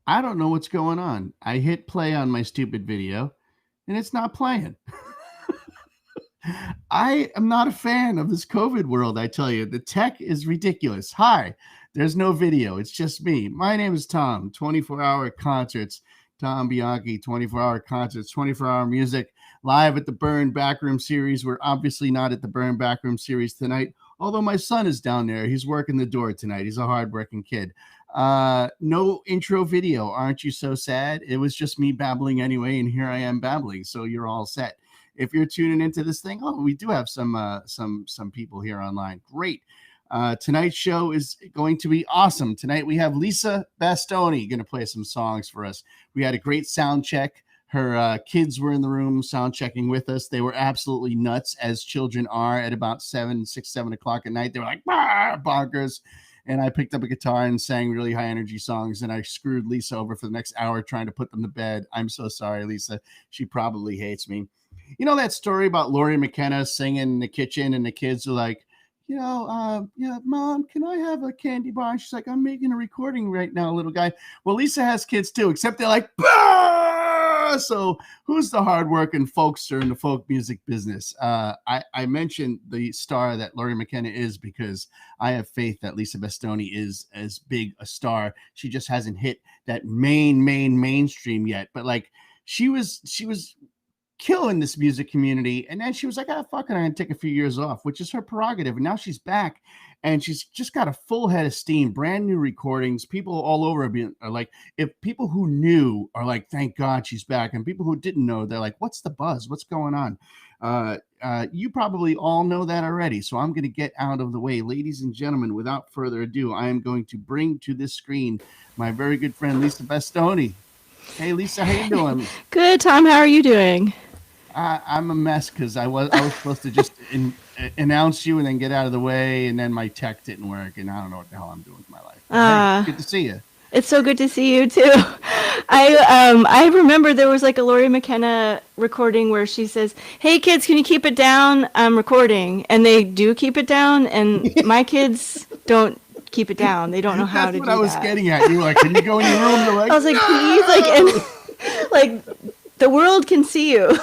I don't know what's going on. I hit play on my stupid video and it's not playing. I am not a fan of this COVID world, I tell you. The tech is ridiculous. Hi, there's no video. It's just me. My name is Tom, 24-hour concerts. Tom Bianchi, 24-hour concerts, 24-hour music, live at the Burn Backroom Series. We're obviously not at the Burn Backroom Series tonight, although my son is down there. He's working the door tonight. He's a hardworking kid. No intro video. Aren't you so sad? It was just me babbling anyway, and here I am babbling. So you're all set. If you're tuning into this thing, oh, we do have some people here online. Great. Tonight's show is going to be awesome. Tonight we have Lisa Bastoni going to play some songs for us. We had a great sound check. Her kids were in the room sound checking with us. They were absolutely nuts, as children are at about 7 o'clock at night. They were like, bonkers. And I picked up a guitar and sang really high energy songs. And I screwed Lisa over for the next hour trying to put them to bed. I'm so sorry, Lisa. She probably hates me. You know that story about Lori McKenna singing in the kitchen and the kids are like, yeah, Mom, can I have a candy bar? And she's like, I'm making a recording right now, little guy. Well, Lisa has kids too, except they're like, bah! So who's the hardworking folkster in the folk music business? I mentioned the star that Lori McKenna is because I have faith that Lisa Bastoni is as big a star. She just hasn't hit that mainstream yet. But like she was killing this music community. And then she was like, fuck it, I'm gonna take a few years off, which is her prerogative. And now she's back and she's just got a full head of steam, brand new recordings. People all over are like, if people who knew are like, thank God she's back. And people who didn't know, they're like, what's the buzz? What's going on? You probably all know that already. So I'm going to get out of the way. Ladies and gentlemen, without further ado, I am going to bring to this screen my very good friend, Lisa Bastoni. Hey, Lisa, how you doing? Good, Tom. How are you doing? I'm a mess because I was supposed to just announce you and then get out of the way, and then my tech didn't work, and I don't know what the hell I'm doing with my life. But hey, good to see you. It's so good to see you too. I remember there was like a Lori McKenna recording where she says, "Hey kids, can you keep it down? I'm recording," and they do keep it down, and my kids don't keep it down. They don't know how That's to what do I was that. getting at. You were like, can you go in your room? They're like, I was like, please, like the world can see you.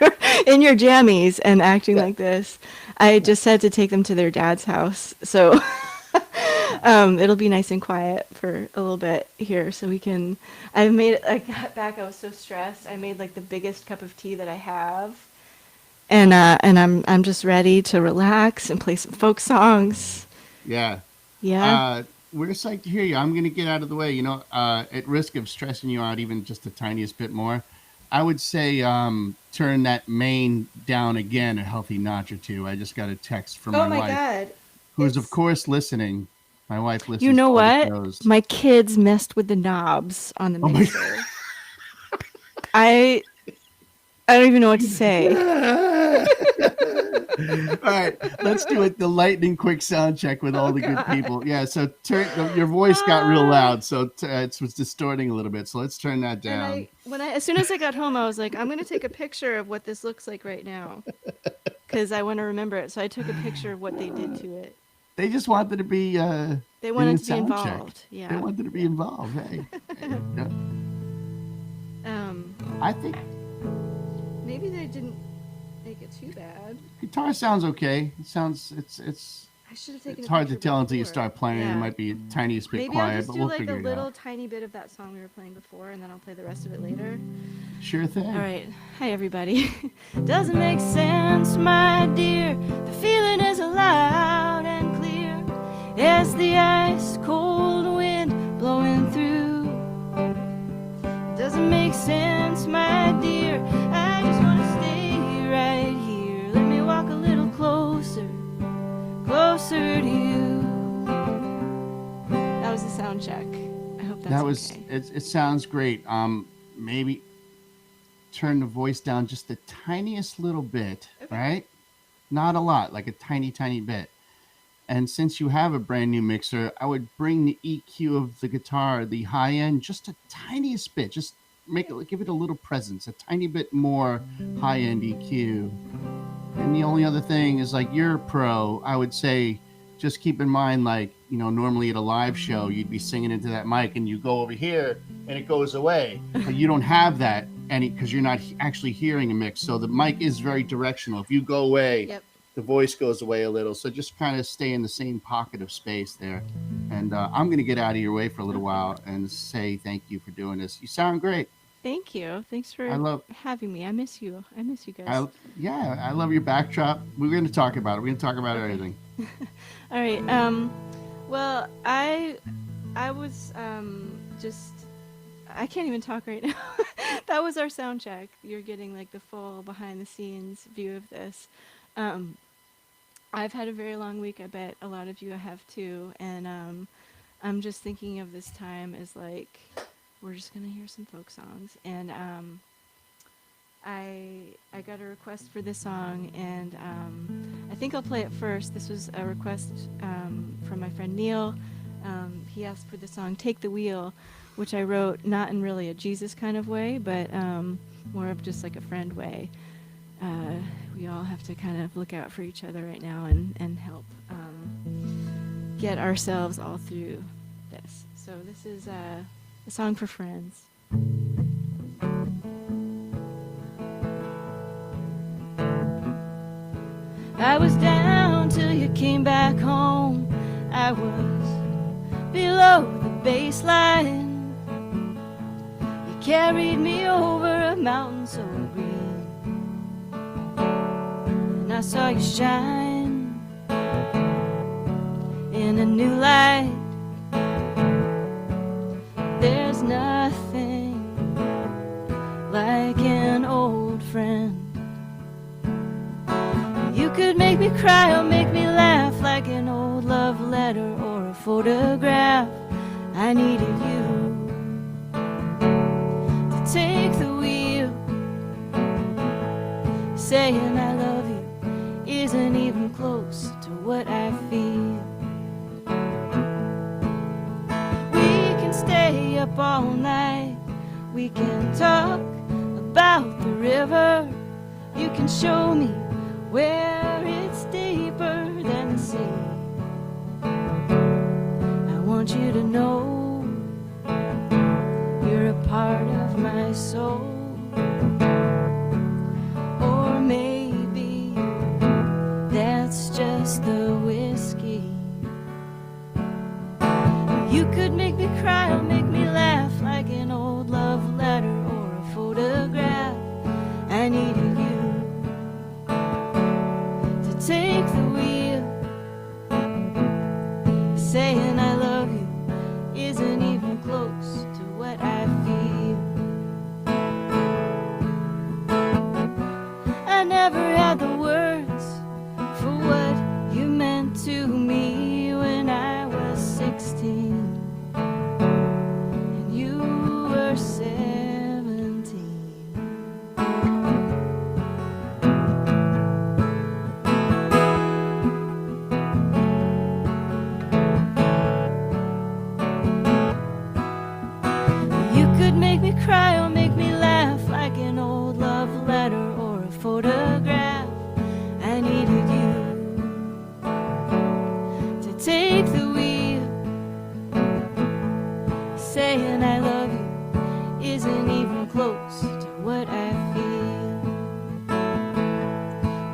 You're in your jammies and acting like this. I just had to take them to their dad's house, so it'll be nice and quiet for a little bit here, so we can. I got back. I was so stressed. I made like the biggest cup of tea that I have, and I'm just ready to relax and play some folk songs. yeah. Yeah. We're psyched to hear you. I'm going to get out of the way. At risk of stressing you out even just the tiniest bit more, I would say turn that main down again a healthy notch or two. I just got a text from Oh my my wife, God. who's of It's course listening. My wife You listens to know all the what? shows. My kids messed with the knobs on the Oh my mixer. I I don't even know what to say. God. All right, let's do it. The lightning quick sound check with all Oh the good God. people. Yeah, so your voice got real Ah. loud, so it was distorting a little bit. So let's turn that And down. as soon as I got home, I was like, I'm gonna take a picture of what this looks like right now, because I want to remember it. So I took a picture of what they did to it. They just wanted to be They in wanted the to be sound check. involved. They Yeah. wanted to be Yeah. involved. Hey, no, Um, I think maybe they didn't make it too bad. guitar sounds okay. It sounds I should have taken it's a hard to picture tell until you before. start playing. It Yeah. might be tiniest bit Maybe I'll quiet, just but do we'll like a figure it out. little tiny bit of that song we were playing before, and then I'll play the rest of it later. Sure All thing. right. Hi, everybody. Doesn't make sense, my dear. The feeling is loud and clear as the ice cold wind blowing through. Doesn't make sense, my dear. I just want to stay right here. Let me walk a little closer, closer to you. That was the sound check. I hope that's That was okay. it sounds great. Maybe turn the voice down just the tiniest little bit, Okay. right? Not a lot, like a tiny bit. And since you have a brand new mixer, I would bring the EQ of the guitar, the high end, just a tiniest bit. Just give it a little presence, a tiny bit more high end EQ. And the only other thing is like you're a pro, I would say just keep in mind like normally at a live show, you'd be singing into that mic and you go over here and it goes away. But you don't have that because you're not actually hearing a mix. So the mic is very directional. If you go away, Yep. the voice goes away a little. So just kind of stay in the same pocket of space there. And I'm going to get out of your way for a little while and say thank you for doing this. You sound great. Thank you. Thanks I for love, having me. I miss you. I miss you guys. I love your backdrop. We're going to talk about it. We're going to talk about Okay. everything. All right. Well, I was just I can't even talk right now. That was our sound check. You're getting like the full behind the scenes view of this. I've had a very long week. I bet a lot of you have too. And I'm just thinking of this time as like we're just gonna hear some folk songs. And I got a request for this song, and I think I'll play it first. This was a request from my friend Neil. He asked for the song "Take the Wheel," which I wrote not in really a Jesus kind of way, but more of just like a friend way. We all have to kind of look out for each other right now and help get ourselves all through this. So this is a song for friends. I was down till you came back home. I was below the baseline. You carried me over a mountain so green, and I saw you shine in a new light. There's nothing like an old friend. You could make me cry or make me laugh, like an old love letter or a photograph. I needed you to take the wheel. Saying I love you isn't even close to what I feel. We can stay up all night. We can talk about the river. You can show me where it's deeper than the sea. I want you to know you're a part of my soul. Or maybe that's just the whiskey. You could make me cry or make me laugh, like an old love letter or a photograph. I needed you take the wheel. Saying I love you isn't even close to what I feel. I never had the words for what you meant to me when I was 16 and you were 17. Cry or make me laugh, like an old love letter or a photograph. I needed you to take the wheel. Saying I love you isn't even close to what I feel.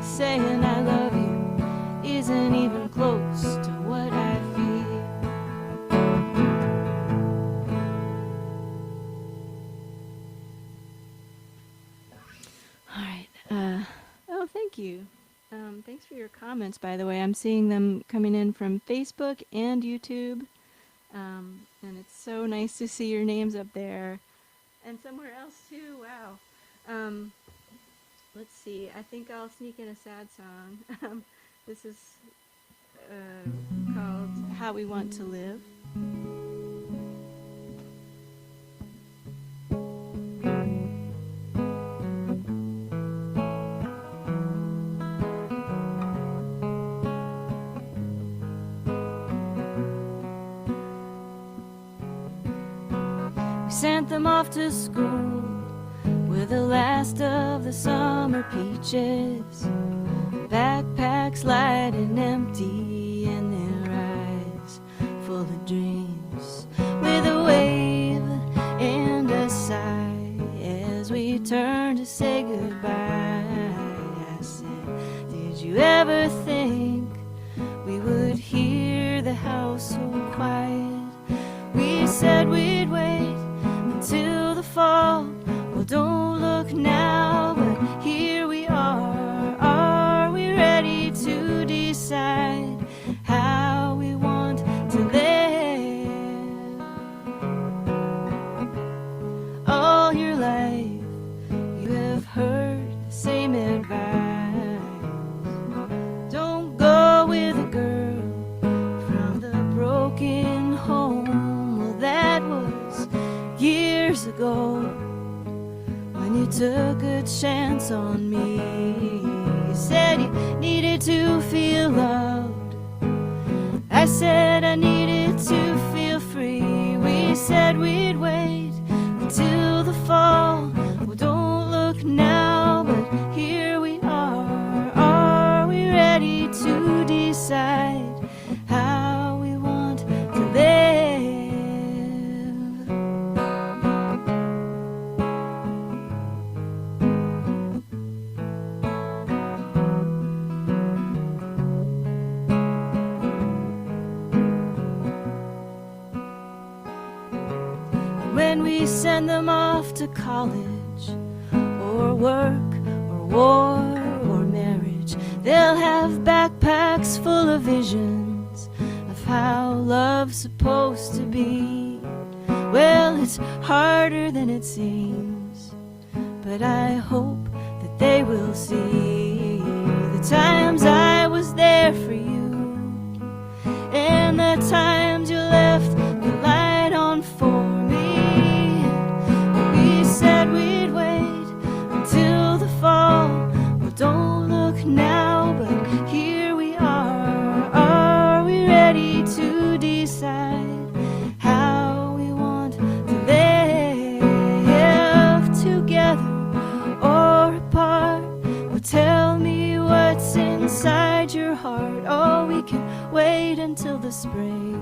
Saying I love you isn't even close to what I feel. Thank you. Thanks for your comments, by the way. I'm seeing them coming in from Facebook and YouTube. And it's so nice to see your names up there. And somewhere else, too. Wow. Let's see. I think I'll sneak in a sad song. This is called How We Want to Live. Sent them off to school with the last of the summer peaches, backpacks light and empty in their eyes. dreams with a wave and a sigh as we turn to say goodbye. I said, did you ever think we would hear the house so quiet? We said we'd wait until the fall. Well, don't look now, but here we are. Are we ready to decide how we want to live? All your life you have heard the same advice. Don't go with a girl from the broken home. Well, that was years ago, when you took a chance on me. You said you needed to feel loved. I said I needed to feel free. We said we'd wait until the fall. Well, don't look now, but here we are. Are we ready to decide how we want to live? When we send them off to college, or work, or war, or marriage, they'll have backpacks full of visions of how love's supposed to be. Well, it's harder than it seems, but I hope that they will see the times I was there for you, and the times you left the light on for me. We said we'd wait until the fall. Well, don't look now, but here we are. Are we ready to decide how we want to live? Together or apart? Well, tell me what's inside your heart. Oh, we can wait until the spring.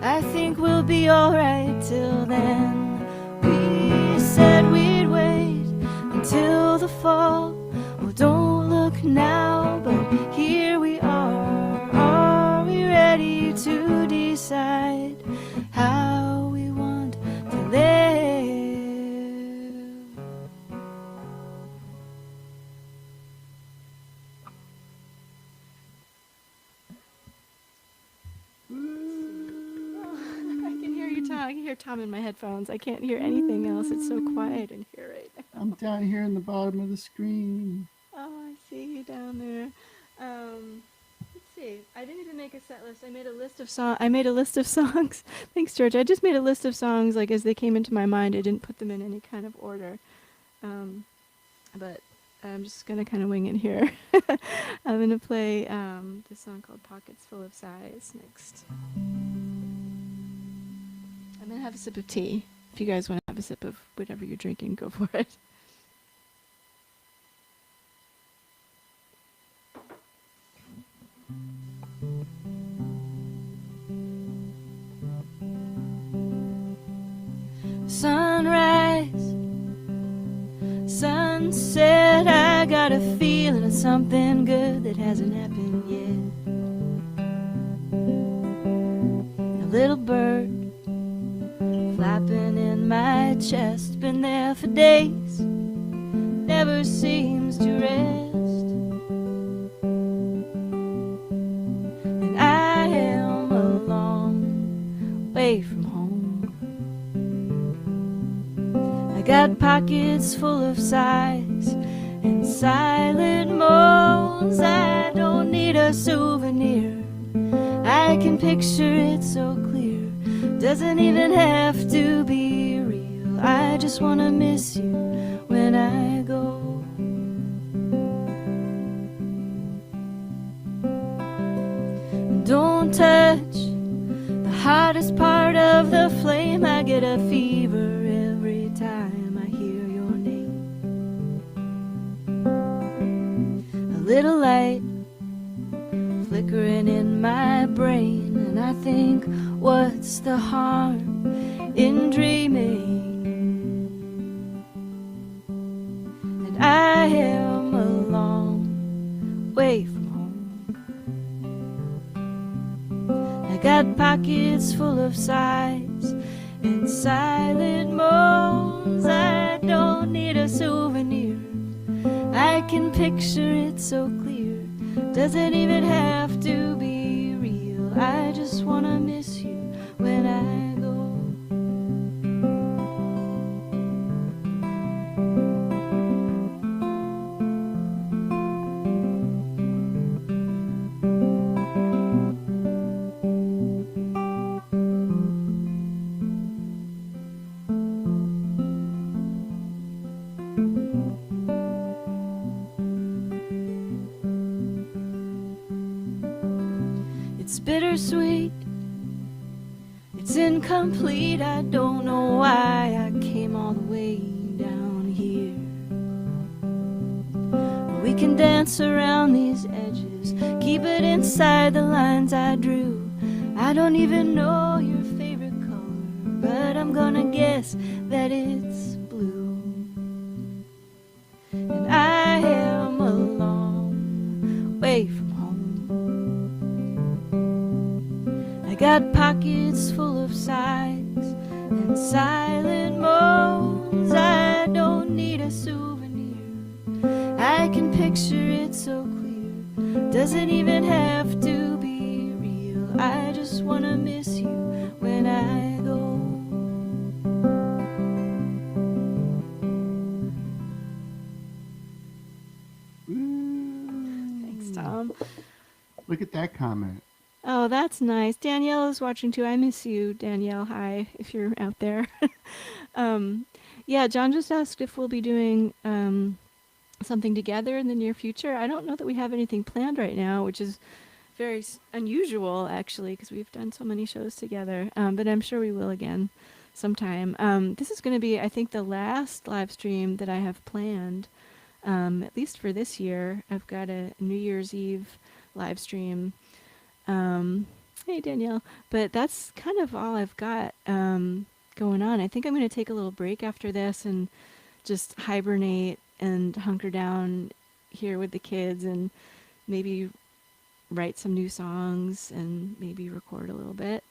I think we'll be alright till then. We said we'd wait until the fall. Well, don't look now, but here we are. Are we ready to decide how we want to live? I can hear you, Tom. I can hear Tom in my headphones. I can't hear anything else. It's so quiet in here right now. I'm down here in the bottom of the screen. Oh, I see you down there. Let's see. I didn't even make a set list. I made a list of songs. Thanks, George. I just made a list of songs like as they came into my mind. I didn't put them in any kind of order. But I'm just gonna kind of wing it here. I'm gonna play this song called "Pockets Full of Sighs" next. I'm gonna have a sip of tea. If you guys want to have a sip of whatever you're drinking, go for it. Sunrise, sunset, I got a feeling of something good that hasn't happened yet. A little bird flapping in my chest, been there for days, never seems to rest. And I am a long way from home. I got pockets full of sighs and silent moans. I don't need a souvenir, I can picture it so clear. Doesn't even have to be real, I just wanna miss you when I go. Don't touch the hottest part of the flame, I get a fever every time I hear your name. A little light flickering in my brain, and I think, what's the harm in dreaming? And I am a long way from home. I got pockets full of sighs and silent moans. I don't need a souvenir, I can picture it so clear. Doesn't even have to be real, I just wanna miss you when I go. It's bittersweet, it's incomplete. I don't know why I came all the way down here. We can dance around these edges, keep it inside the lines I drew. I don't even know your favorite color, but I'm gonna guess that it's blue. And I am a long way from got pockets full of sighs and silent moans. I don't need a souvenir, I can picture it so clear. Doesn't even have to be real, I just wanna miss you when I go. Thanks, Tom. Look at that comment. Oh, that's nice. Danielle is watching too. I miss you, Danielle. Hi, if you're out there. Yeah, John just asked if we'll be doing something together in the near future. I don't know that we have anything planned right now, which is very unusual, actually, because we've done so many shows together. But I'm sure we will again sometime. This is going to be, I think, the last live stream that I have planned, at least for this year. I've got a New Year's Eve live stream. Hey Danielle, but that's kind of all I've got going on. I think I'm going to take a little break after this and just hibernate and hunker down here with the kids and maybe write some new songs and maybe record a little bit.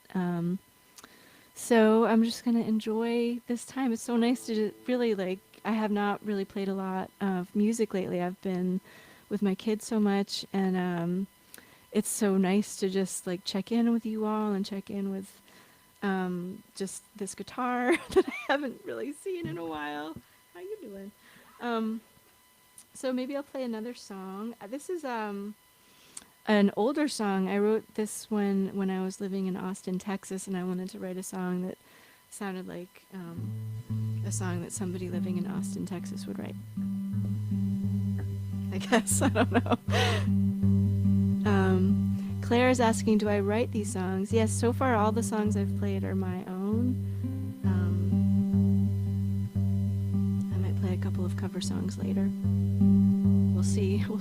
So I'm just going to enjoy this time. It's so nice to really, like, I have not really played a lot of music lately. I've been with my kids so much, and it's so nice to just like check in with you all and check in with just this guitar that I haven't really seen in a while. How you doing? So maybe I'll play another song. This is an older song. I wrote this when I was living in Austin, Texas, and I wanted to write a song that sounded like a song that somebody living in Austin, Texas would write. I guess. I don't know. Claire is asking, do I write these songs? Yes, so far all the songs I've played are my own. I might play a couple of cover songs later. We'll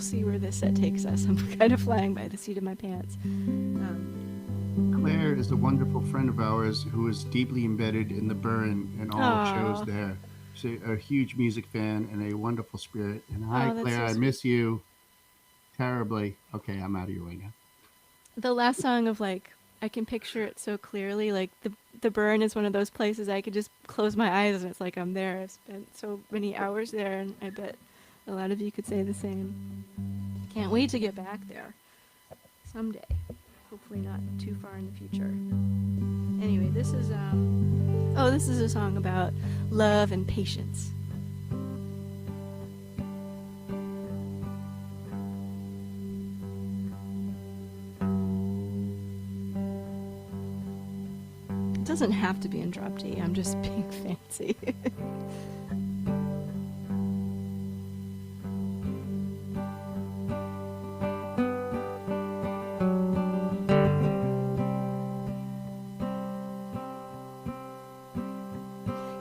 see where this set takes us. I'm kind of flying by the seat of my pants. Claire is a wonderful friend of ours who is deeply embedded in the Burn and all shows there. She's a huge music fan and a wonderful spirit. And hi, Claire, so I miss you terribly. Okay, I'm out of your way now. The last song of, like, I can picture it so clearly. Like the Burn is one of those places I could just close my eyes and it's like I'm there. I've spent so many hours there, and I bet a lot of you could say the same. Can't wait to get back there someday. Hopefully not too far in the future. Anyway, this is a song about love and patience. It doesn't have to be in drop D. I'm just being fancy.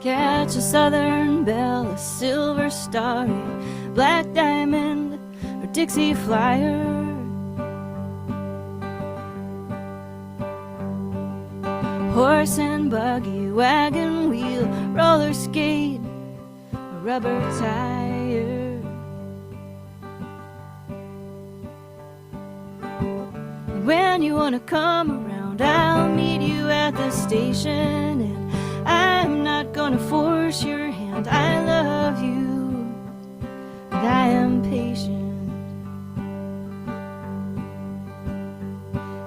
Catch a southern belle, a silver starry, black diamond, or Dixie flyer. horse and buggy, wagon wheel, roller skate, a rubber tire. And when you wanna come around, I'll meet you at the station, and I'm not gonna force your hand. I love you, and I am patient.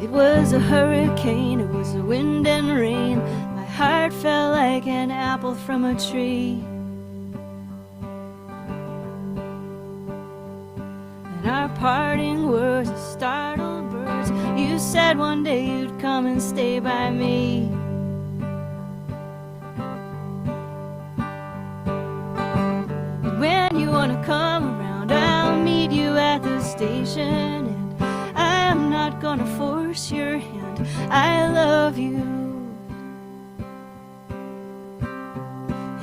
It was a hurricane, it was a wind and rain. My heart fell like an apple from a tree. And our parting words are startled birds. You said one day you'd come and stay by me. And when you wanna come around, I'll meet you at the station, and I'm not gonna force your hand. I love you,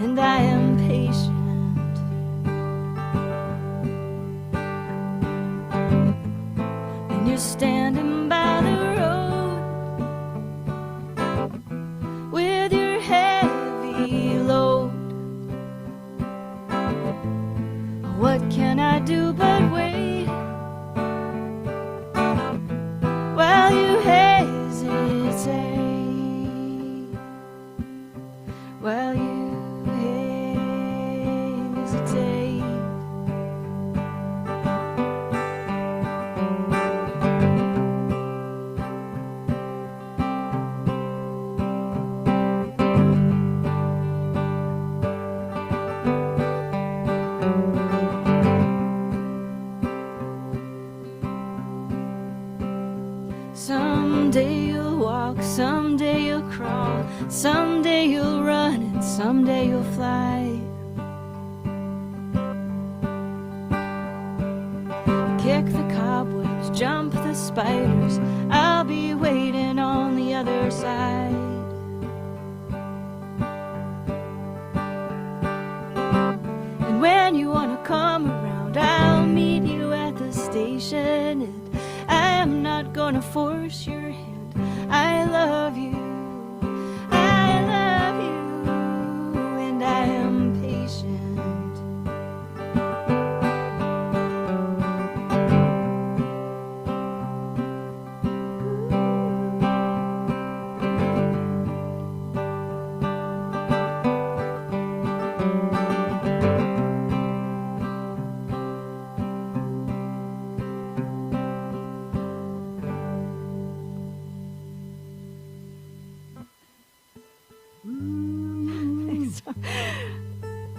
and I am patient. And you're standing by the road with your heavy load. What can I do but wait while you hesitate? While you hesitate. Someday you'll walk, someday you'll crawl, someday you'll run, and someday you'll fly. Kick the cobwebs, jump the spiders, I'll be waiting on the other side. And when you wanna come around, I'll meet you at the station, and I'm not gonna force your hand. I love you, and I am patient.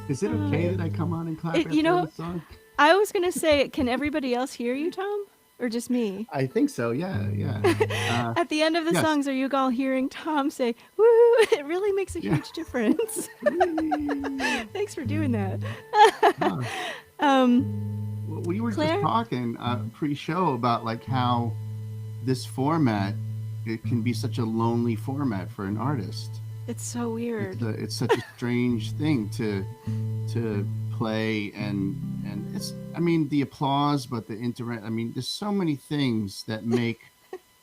Is it okay that I come on and clap after You know, the song? I was gonna say, can everybody else hear you, Tom? Or just me? I think so. Yeah. At the end of the yes. songs, are you all hearing Tom say, woo? It really makes a huge difference. Thanks for doing that. We were Claire? just talking pre-show about like how this format, it can be such a lonely format for an artist. It's so weird. It's such a strange thing to play, and it's, I mean, the applause, but the internet. I mean, there's so many things that make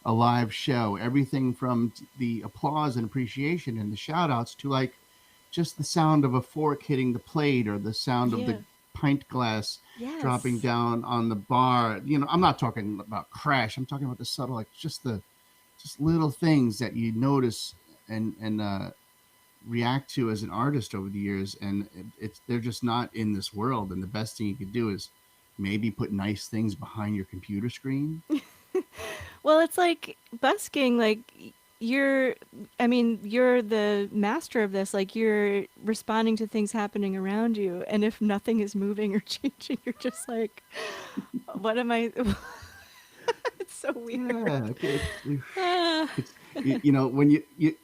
a live show. Everything from the applause and appreciation and the shout outs to like just the sound of a fork hitting the plate, or the sound of the pint glass dropping down on the bar. You know, I'm not talking about crash. I'm talking about the subtle, like just little things that you notice and react to as an artist over the years, and they're just not in this world. And the best thing you could do is maybe put nice things behind your computer screen. Well, it's like busking. Like you're the master of this. Like you're responding to things happening around you, and if nothing is moving or changing, you're just like, what am I? It's so weird. Yeah, you know, when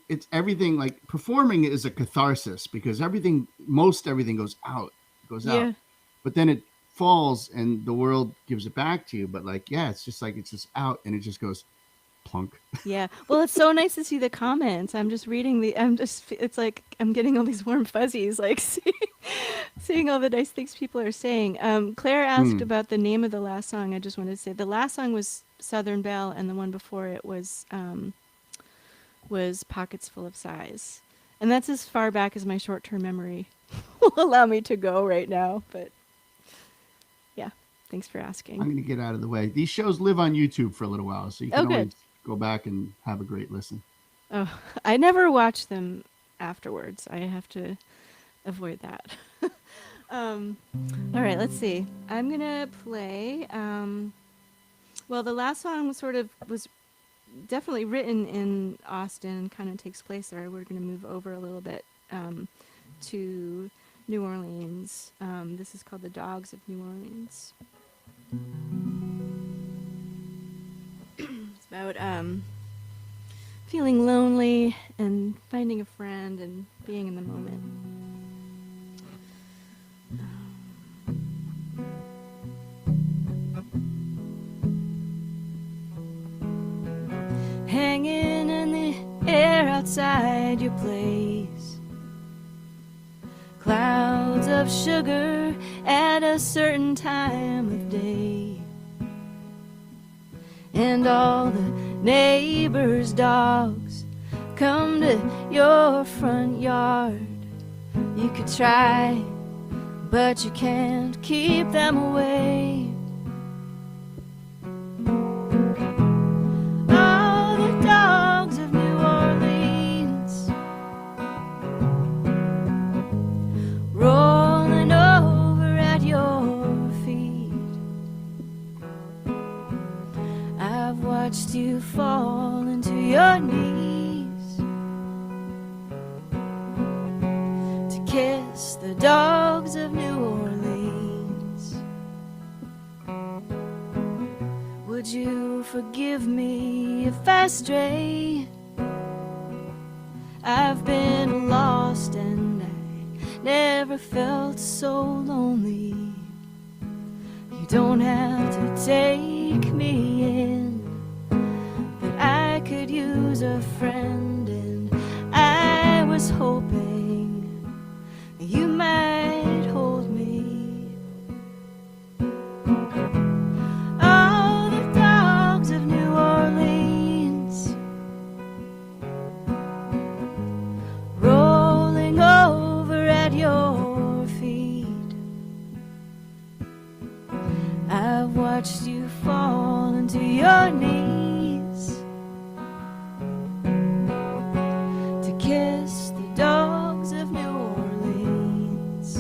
it's everything, like performing is a catharsis, because most everything goes out, but then it falls and the world gives it back to you. But like, it's just out, and it just goes plunk. Yeah. Well, it's so nice to see the comments. I'm just reading it's like I'm getting all these warm fuzzies, like seeing all the nice things people are saying. Claire asked about the name of the last song. I just wanted to say the last song was Southern Belle, and the one before it was was Pockets Full of Sighs. And that's as far back as my short-term memory will allow me to go right now. But yeah, thanks for asking. I'm going to get out of the way. These shows live on YouTube for a little while, so you Oh, can good. always go back and have a great listen. Oh, I never watch them afterwards. I have to avoid that. um, all right, let's see. I'm going to play. Well, the last song was definitely written in Austin and kind of takes place there. We're going to move over a little bit to New Orleans. This is called The Dogs of New Orleans. It's about feeling lonely and finding a friend and being in the moment. Hanging in the air outside your place, clouds of sugar at a certain time of day, and all the neighbors' dogs come to your front yard. You could try, but you can't keep them away. All the dogs of New Orleans rolling over at your feet. I've watched you fall into your knees to kiss the dogs of New Orleans. Would you forgive me if I stray? I've been lost and I never felt so lonely. You don't have to take me in, but I could use a friend, and I was hoping you might hold me. All the dogs of New Orleans rolling over at your feet. I've watched you fall into your knees to kiss the dogs of New Orleans.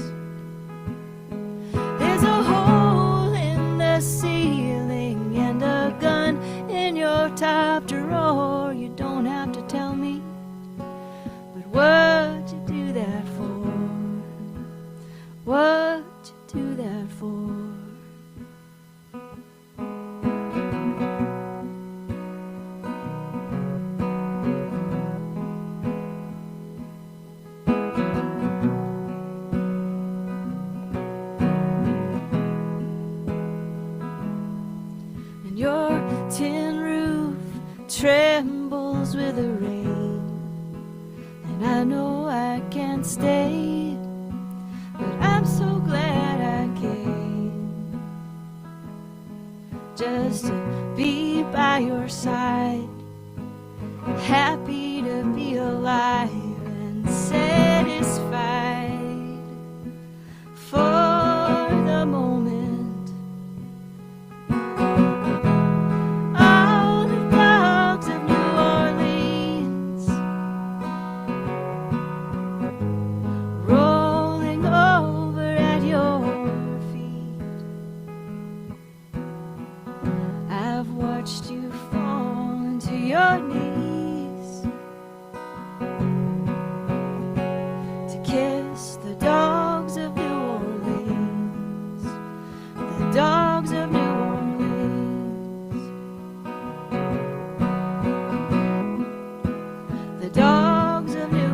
There's a hole in the ceiling and a gun in your top drawer. You don't have to tell me, but what'd you do that for? What'd you do that for? And your tin roof trembles with the rain, and I know I can't stay, but I'm so glad I came, just to be by your side, happy to be alive and satisfied for the moment. All the dogs of New Orleans rolling over at your feet. I've watched you fall into your knees to kiss the dogs of New Orleans. The dogs of New Orleans. The dogs of New Orleans.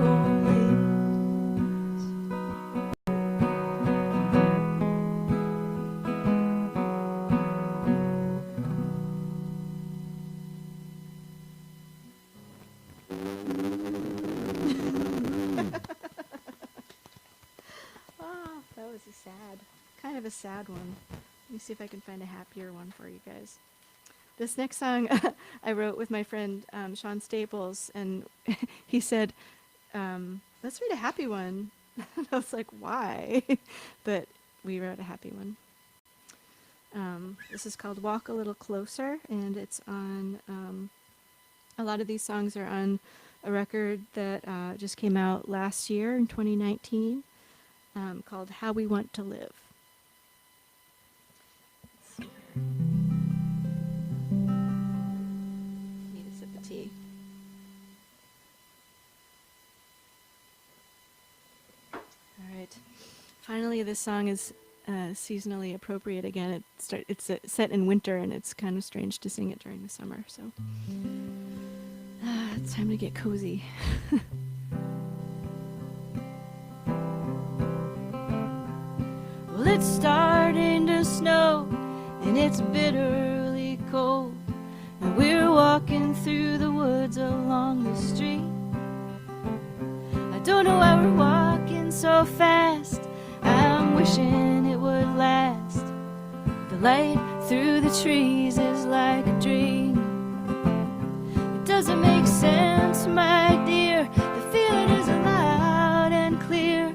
Oh, that was kind of a sad one. Let me see if I can find a happier one for you guys. This next song I wrote with my friend Sean Staples, and he said, let's read a happy one. I was like, why? But we wrote a happy one. This is called Walk a Little Closer, and it's on, a lot of these songs are on a record that just came out last year in 2019 called How We Want to Live. Need a sip of tea. All right. Finally, this song is seasonally appropriate again. It's set in winter, and it's kind of strange to sing it during the summer. So it's time to get cozy. Well, it's starting to snow, and it's bitterly cold, and we're walking through the woods along the street. I don't know why we're walking so fast. I'm wishing it would last. The light through the trees is like a dream. It doesn't make sense, my dear. The feeling is loud and clear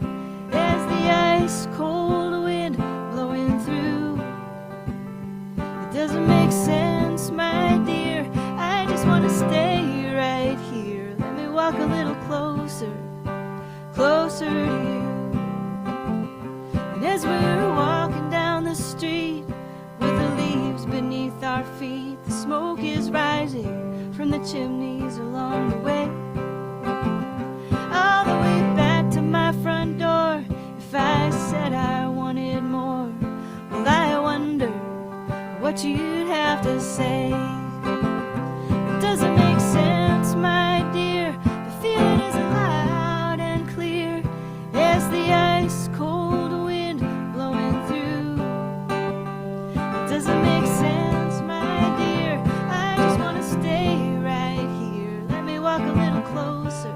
as the ice cold wind blowing through. It doesn't make sense, my dear. I just want to stay right here. Let me walk a little closer, closer to you. And as we're walking down the street with the leaves beneath our feet, the smoke is rising from the chimneys along the way. All the way back to my front door, if I said I wanted more, well, I wonder what you'd have to say. It doesn't make sense, my dear. The feeling is loud and clear as the ice cold wind blowing through. It doesn't make sense, my dear. I just want to stay right here. Let me walk a little closer,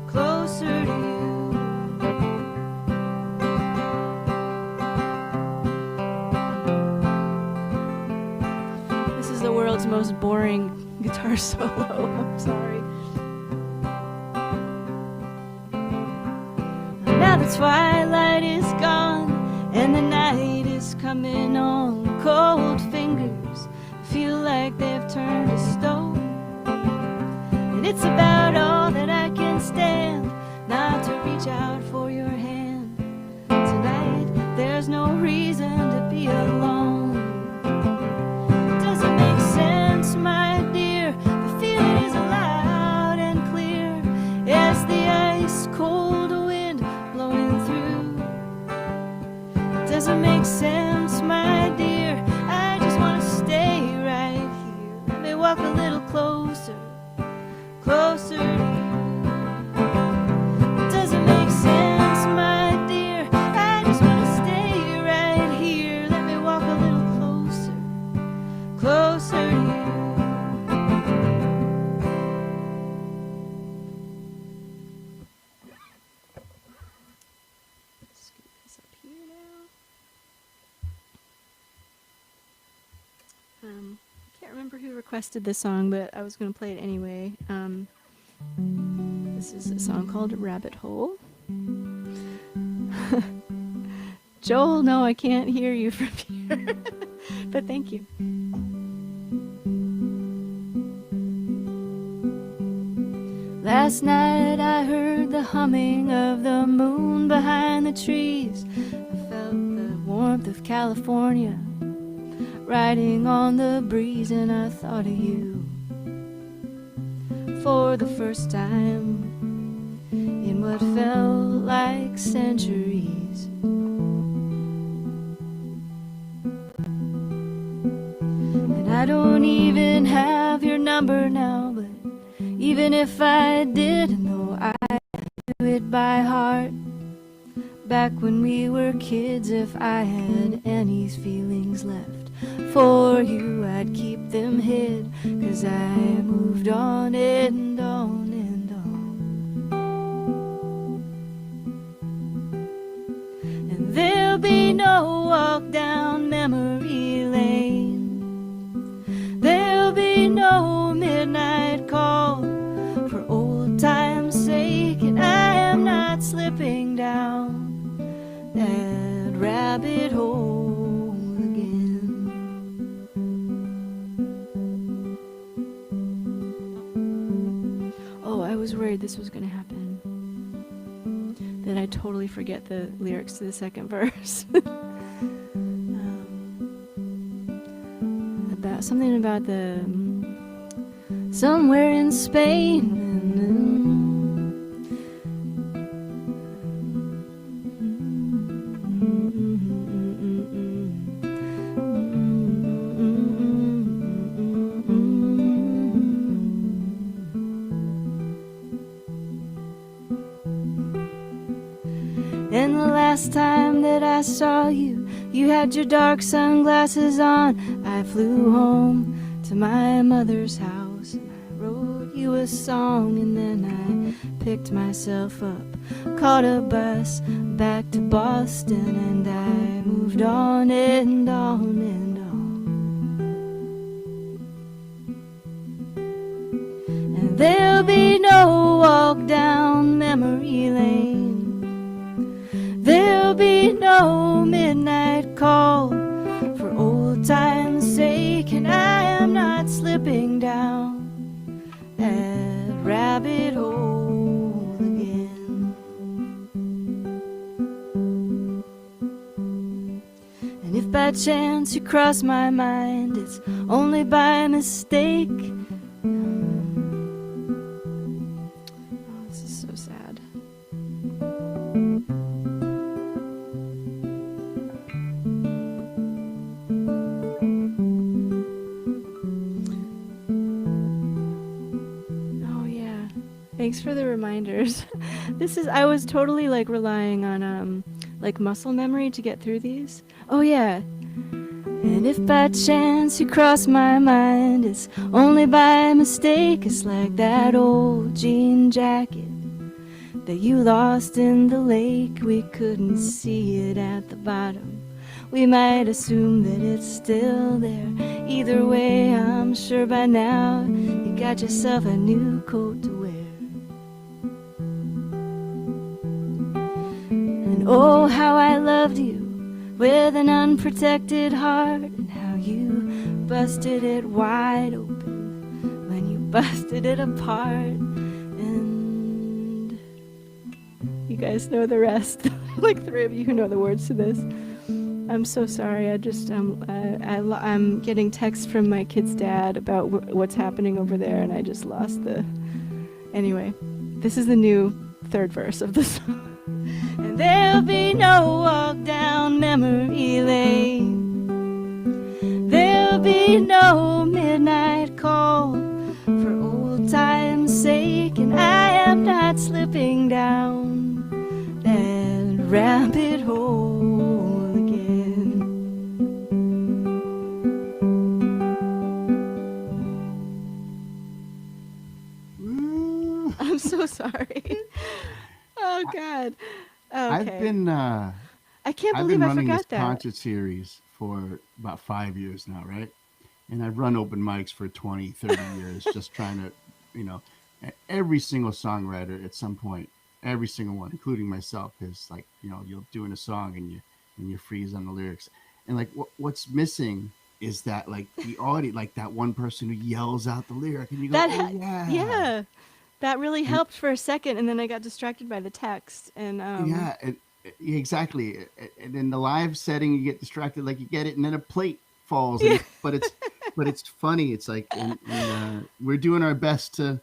closer to you. This is the world's most boring guitar solo. I'm sorry. Now the twilight is gone and the night is coming on. Cold fingers feel like they've turned to stone, and it's about all that I can stand not to reach out for your hand. Tonight there's no reason to be alone. It doesn't make sense, my dear. The feeling is loud and clear as the ice cold wind blowing through. It doesn't make sense, my dear. I just want to stay right here. Let me walk a little closer, closer to you. It doesn't make sense, my dear. I just want to stay right here. Let me walk a little closer, closer to you. Scoot this up here now. I can't remember who requested this song, but I was going to play it anyway. This is a song called Rabbit Hole. Joel, no, I can't hear you from here. But thank you. Last night I heard the humming of the moon behind the trees. I felt the warmth of California riding on the breeze, and I thought of you for the first time in what felt like centuries. And I don't even have your number now, but even if I did know I knew it by heart, back when we were kids, if I had any feelings left for you, I'd keep them hid, 'cause I moved on and on and on. And there'll be no walk down memory lane. no midnight call for old time's sake, and I am not slipping down that rabbit hole again. Oh, I was worried this was going to happen. Then I totally forget the lyrics to the second verse. About something about the somewhere in Spain. And the last time that I saw you, you had your dark sunglasses on. I flew home to my mother's house and I wrote you a song, and then I picked myself up, caught a bus back to Boston, and I moved on and on and on. And there'll be no walk down memory lane. There'll be no midnight call for old time's sake, and I am not slipping down that rabbit hole again. And if by chance you cross my mind, it's only by mistake. Oh, this is so sad. Thanks for the reminders. I was totally like relying on like muscle memory to get through these. Oh yeah. And if by chance you cross my mind, it's only by mistake. It's like that old jean jacket that you lost in the lake. We couldn't see it at the bottom. We might assume that it's still there. Either way, I'm sure by now you got yourself a new coat to wear. And oh, how I loved you with an unprotected heart, and how you busted it wide open when you busted it apart. And you guys know the rest. Like 3 of you who know the words to this. I'm so sorry. I just I'm getting texts from my kid's dad about what's happening over there, and I just lost the. Anyway, this is the new third verse of the song. And there'll be no walk down memory lane. There'll be no midnight call for old time's sake, and I am not slipping down that rabbit hole again. I'm so sorry. Oh God. Okay. I can't I've believe been I running this forgot that. concert series for about 5 years now, right? And I've run open mics for 20, 30 years, just trying to, every single songwriter at some point, every single one, including myself, is like, you're doing a song and you freeze on the lyrics. And like what's missing is that like the audience, like that one person who yells out the lyric and you go, oh yeah. Yeah. That really helped for a second, and then I got distracted by the text. And yeah, exactly. And in the live setting, you get distracted, like you get it, and then a plate falls. Yeah. But it's funny. It's like, and we're doing our best to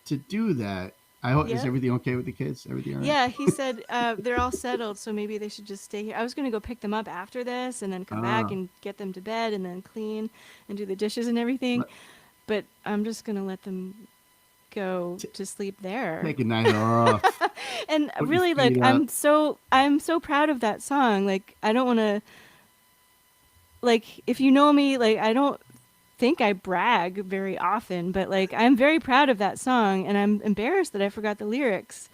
do that. I hope is everything okay with the kids? Everything all right? Yeah, he said they're all settled, so maybe they should just stay here. I was gonna go pick them up after this, and then come back and get them to bed, and then clean and do the dishes and everything. But I'm just gonna let them go to sleep there. Take a night off. And really, like, I'm so proud of that song. Like, I don't want to, like, if you know me, like, I don't think I brag very often, but like, I'm very proud of that song, and I'm embarrassed that I forgot the lyrics.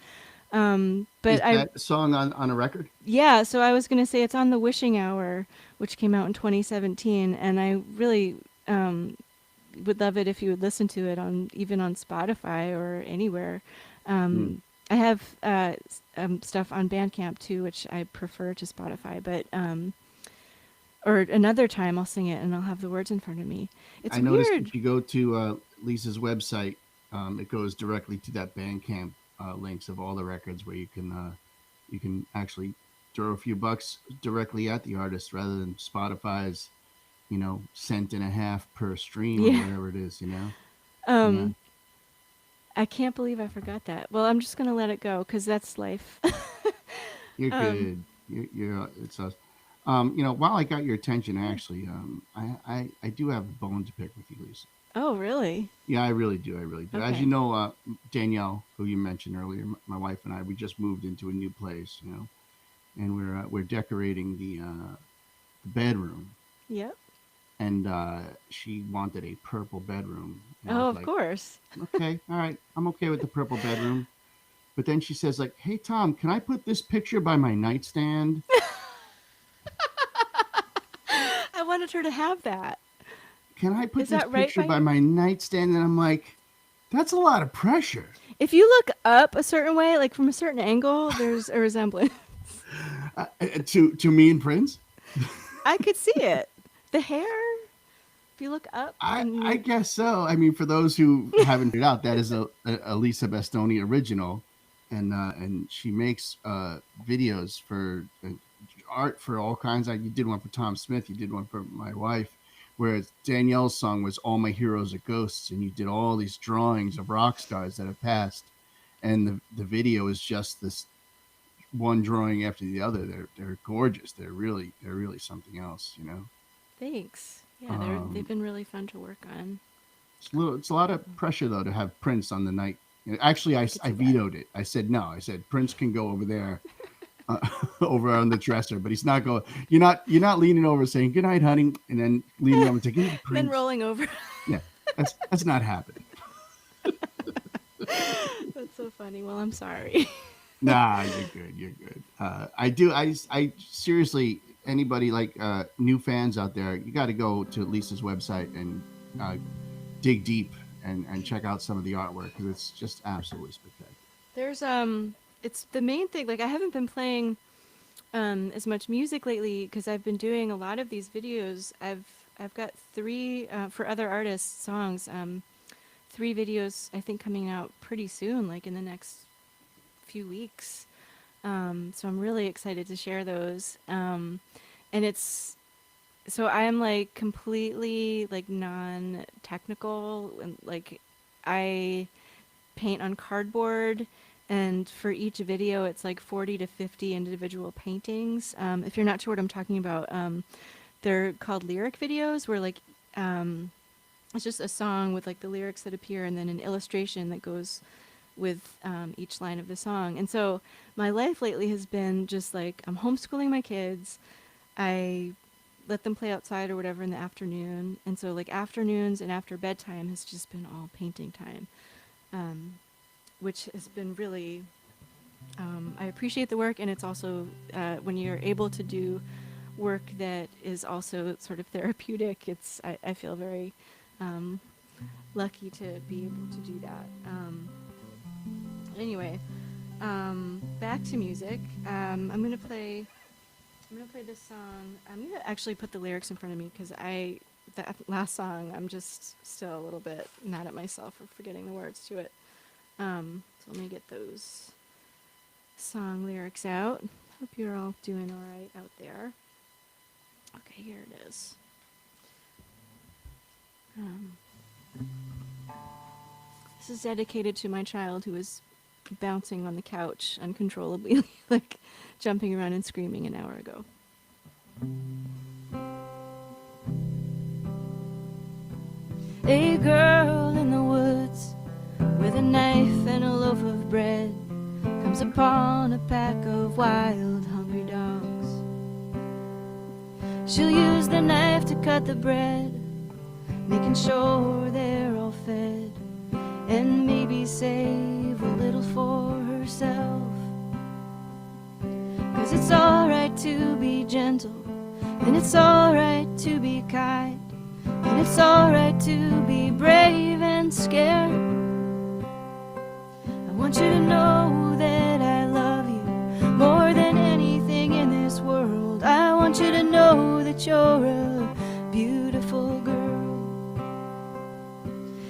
But is that song on a record? Yeah, so I was gonna say it's on The Wishing Hour, which came out in 2017, and I really would love it if you would listen to it on even on Spotify or anywhere. Hmm. I have stuff on Bandcamp too, which I prefer to Spotify, but or another time I'll sing it and I'll have the words in front of me. It's I noticed weird. if you go to Lisa's website, it goes directly to that Bandcamp links of all the records where you can actually throw a few bucks directly at the artist rather than Spotify's cent and a half per stream or Yeah. whatever it is. Yeah, Um, I can't believe I forgot that. Well, I'm just gonna let it go because that's life. you're um, good. You're it's us. While I got your attention, yeah. actually, I do have a bone to pick with you, Lisa. Oh, really? Yeah, I really do. I really do. As you Okay. know, Danielle, who you mentioned earlier, my wife and I, we just moved into a new place, and we're decorating the bedroom, Yep. and she wanted a purple bedroom, and I Oh, was of like, course. okay, all right, I'm okay with the purple bedroom. But then she says, like, hey Tom, can I put this picture by my nightstand? I wanted her to have that. Can I put Is this that right picture by by you? my nightstand? And I'm like, that's a lot of pressure. If you look up a certain way, like from a certain angle, there's a resemblance. To me and Prince. I could see it. The hair. If you look up and I you, guess so. I mean, for those who haven't figured out, that is a Lisa Bastoni original, and she makes videos for art for all kinds. You did one for Tom Smith, you did one for my wife, whereas Danielle's song was "All My Heroes Are Ghosts," and you did all these drawings of rock stars that have passed, and the video is just this one drawing after the other. They're gorgeous. They're really something else. thanks. Yeah, they've Um, been really fun to work on. it's a lot of pressure though to have Prince on the night. Actually, I could I see that. vetoed it. I said no. I said Prince can go over there, uh, over on the dresser, but he's not going. You're not leaning over saying good night, honey, and then leaning over and saying good night, And then Prince. rolling over. Yeah, that's not happening. That's so funny. Well, I'm sorry. Nah, you're good. You're good. I do. I seriously, anybody like new fans out there, you got to go to Lisa's website and uh, dig deep and check out some of the artwork because it's just absolutely spectacular. There's it's the main thing. Like I haven't been playing as much music lately because I've been doing a lot of these videos. I've got three for other artists songs. Three videos I think coming out pretty soon, like in the next few weeks. So I'm really excited to share those. And it's so I am like completely like non-technical and like I paint on cardboard and for each video it's like 40 to 50 individual paintings. If you're not sure what I'm talking about, they're called lyric videos where like it's just a song with like the lyrics that appear and then an illustration that goes with each line of the song. And so my life lately has been just like I'm homeschooling my kids. I let them play outside or whatever in the afternoon. And so like afternoons and after bedtime has just been all painting time, um, which has been really, I appreciate the work. And it's also when you're able to do work that is also sort of therapeutic, I feel very um, lucky to be able to do that. Anyway, back to music. I'm gonna play this song. I'm gonna actually put the lyrics in front of me because that last song I'm just still a little bit mad at myself for forgetting the words to it. So let me get those song lyrics out. Hope you're all doing all right out there. Okay, here it is. Um, this is dedicated to my child who was bouncing on the couch uncontrollably, like jumping around and screaming an hour ago. A girl in the woods with a knife and a loaf of bread comes upon a pack of wild, hungry dogs. She'll use the knife to cut the bread, making sure they're all fed, and maybe save a little for herself. 'Cause it's alright to be gentle, and it's alright to be kind, and it's it's alright to be brave and scared. I want you to know that I love you more than anything in this world. I want you to know that you're a beautiful girl.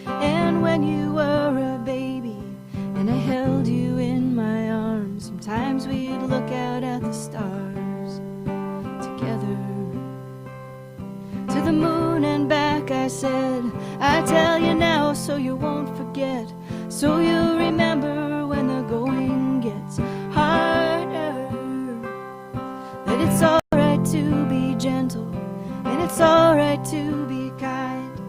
And when you were a baby and I held you in my arms, sometimes we'd look out at the stars together. To the moon and back I said, I tell you now so you won't forget, so you'll remember when the going gets harder, that it's alright to be gentle, and it's alright to be kind,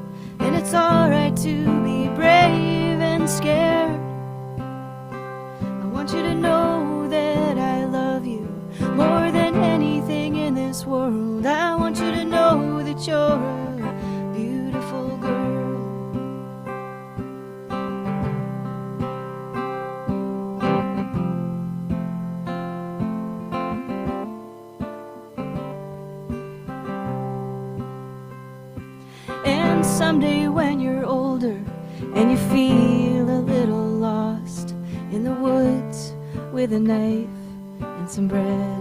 and it's alright to be brave and scared. I want you to know that I love you more than anything in this world. I want you to know that you're a beautiful girl. And someday when you're older and you feel a little lost in the woods with a knife and some bread,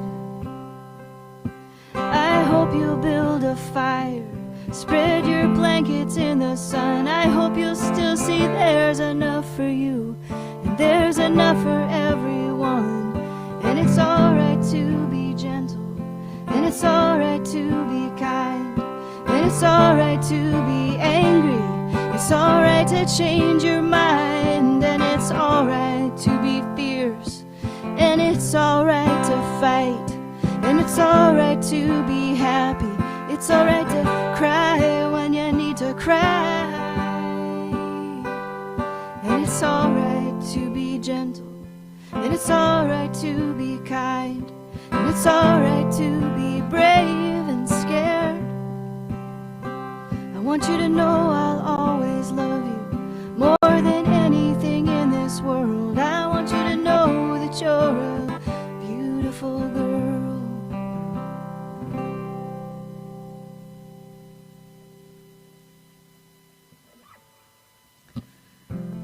I hope you'll build a fire, spread your blankets in the sun. I hope you'll still see there's enough for you and there's enough for everyone. And it's alright to be gentle, and it's alright to be kind, and it's alright to be angry, it's alright to change your mind, and it's alright to be fierce, and it's alright to fight, and it's alright to be happy, it's alright to cry when you need to cry, and it's alright to be gentle, and it's alright to be kind, and it's alright to be brave and scared. I want you to know I'll always love you more than anything in this world. I want you to know that you're a beautiful girl.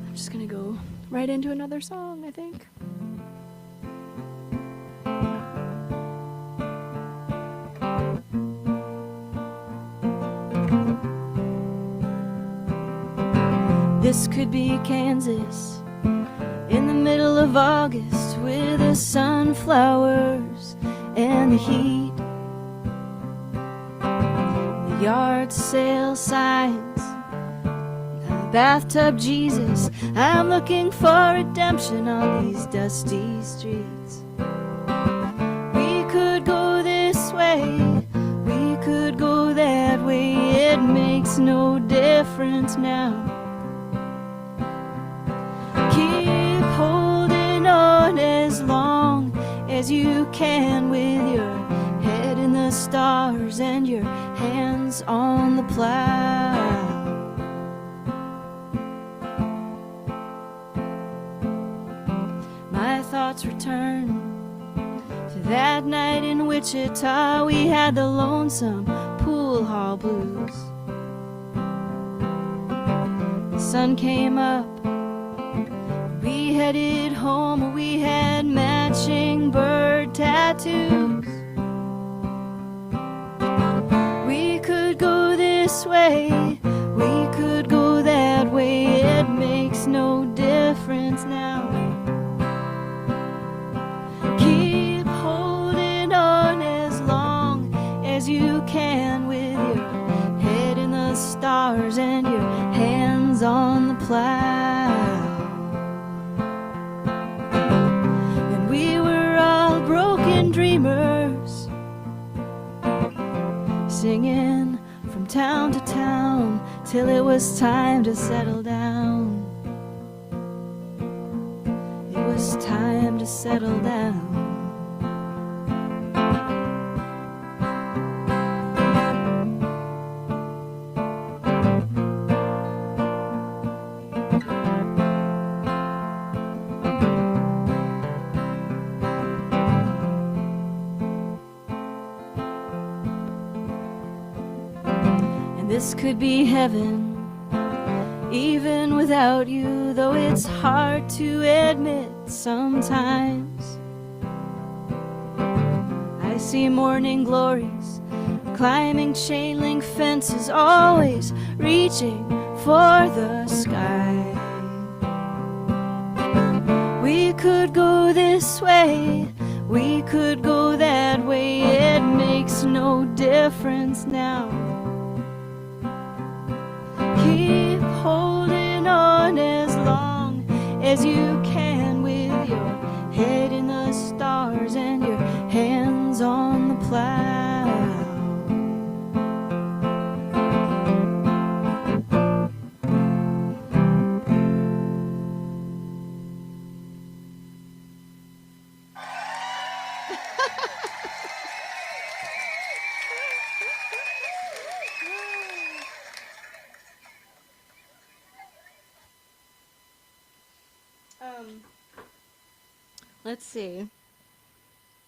I'm just gonna go right into another song, I think. This could be Kansas in the middle of August with the sunflowers and the heat, the yard sale signs, the bathtub Jesus. I'm looking for redemption on these dusty streets. We could go this way, we could go that way, it makes no difference now. Keep holding on as long as you can with your head in the stars and your hands on the plow. My thoughts return to that night in Wichita. We had the lonesome pool hall blues. The sun came up, we headed home, we had matching bird tattoos. We could go this way, we could go that way, it makes no difference now. Keep holding on as long as you can with your head in the stars and your hands on the plow. Dreamers singing from town to town till it was time to settle down. It was time to settle down. this could be heaven, even without you, though it's hard to admit sometimes. I see morning glories, climbing chain link fences, always reaching for the sky. We could go this way, we could go that way, it makes no difference now. Keep holding on as long as you can, with your head in the stars and your hands on the plow. Let's see.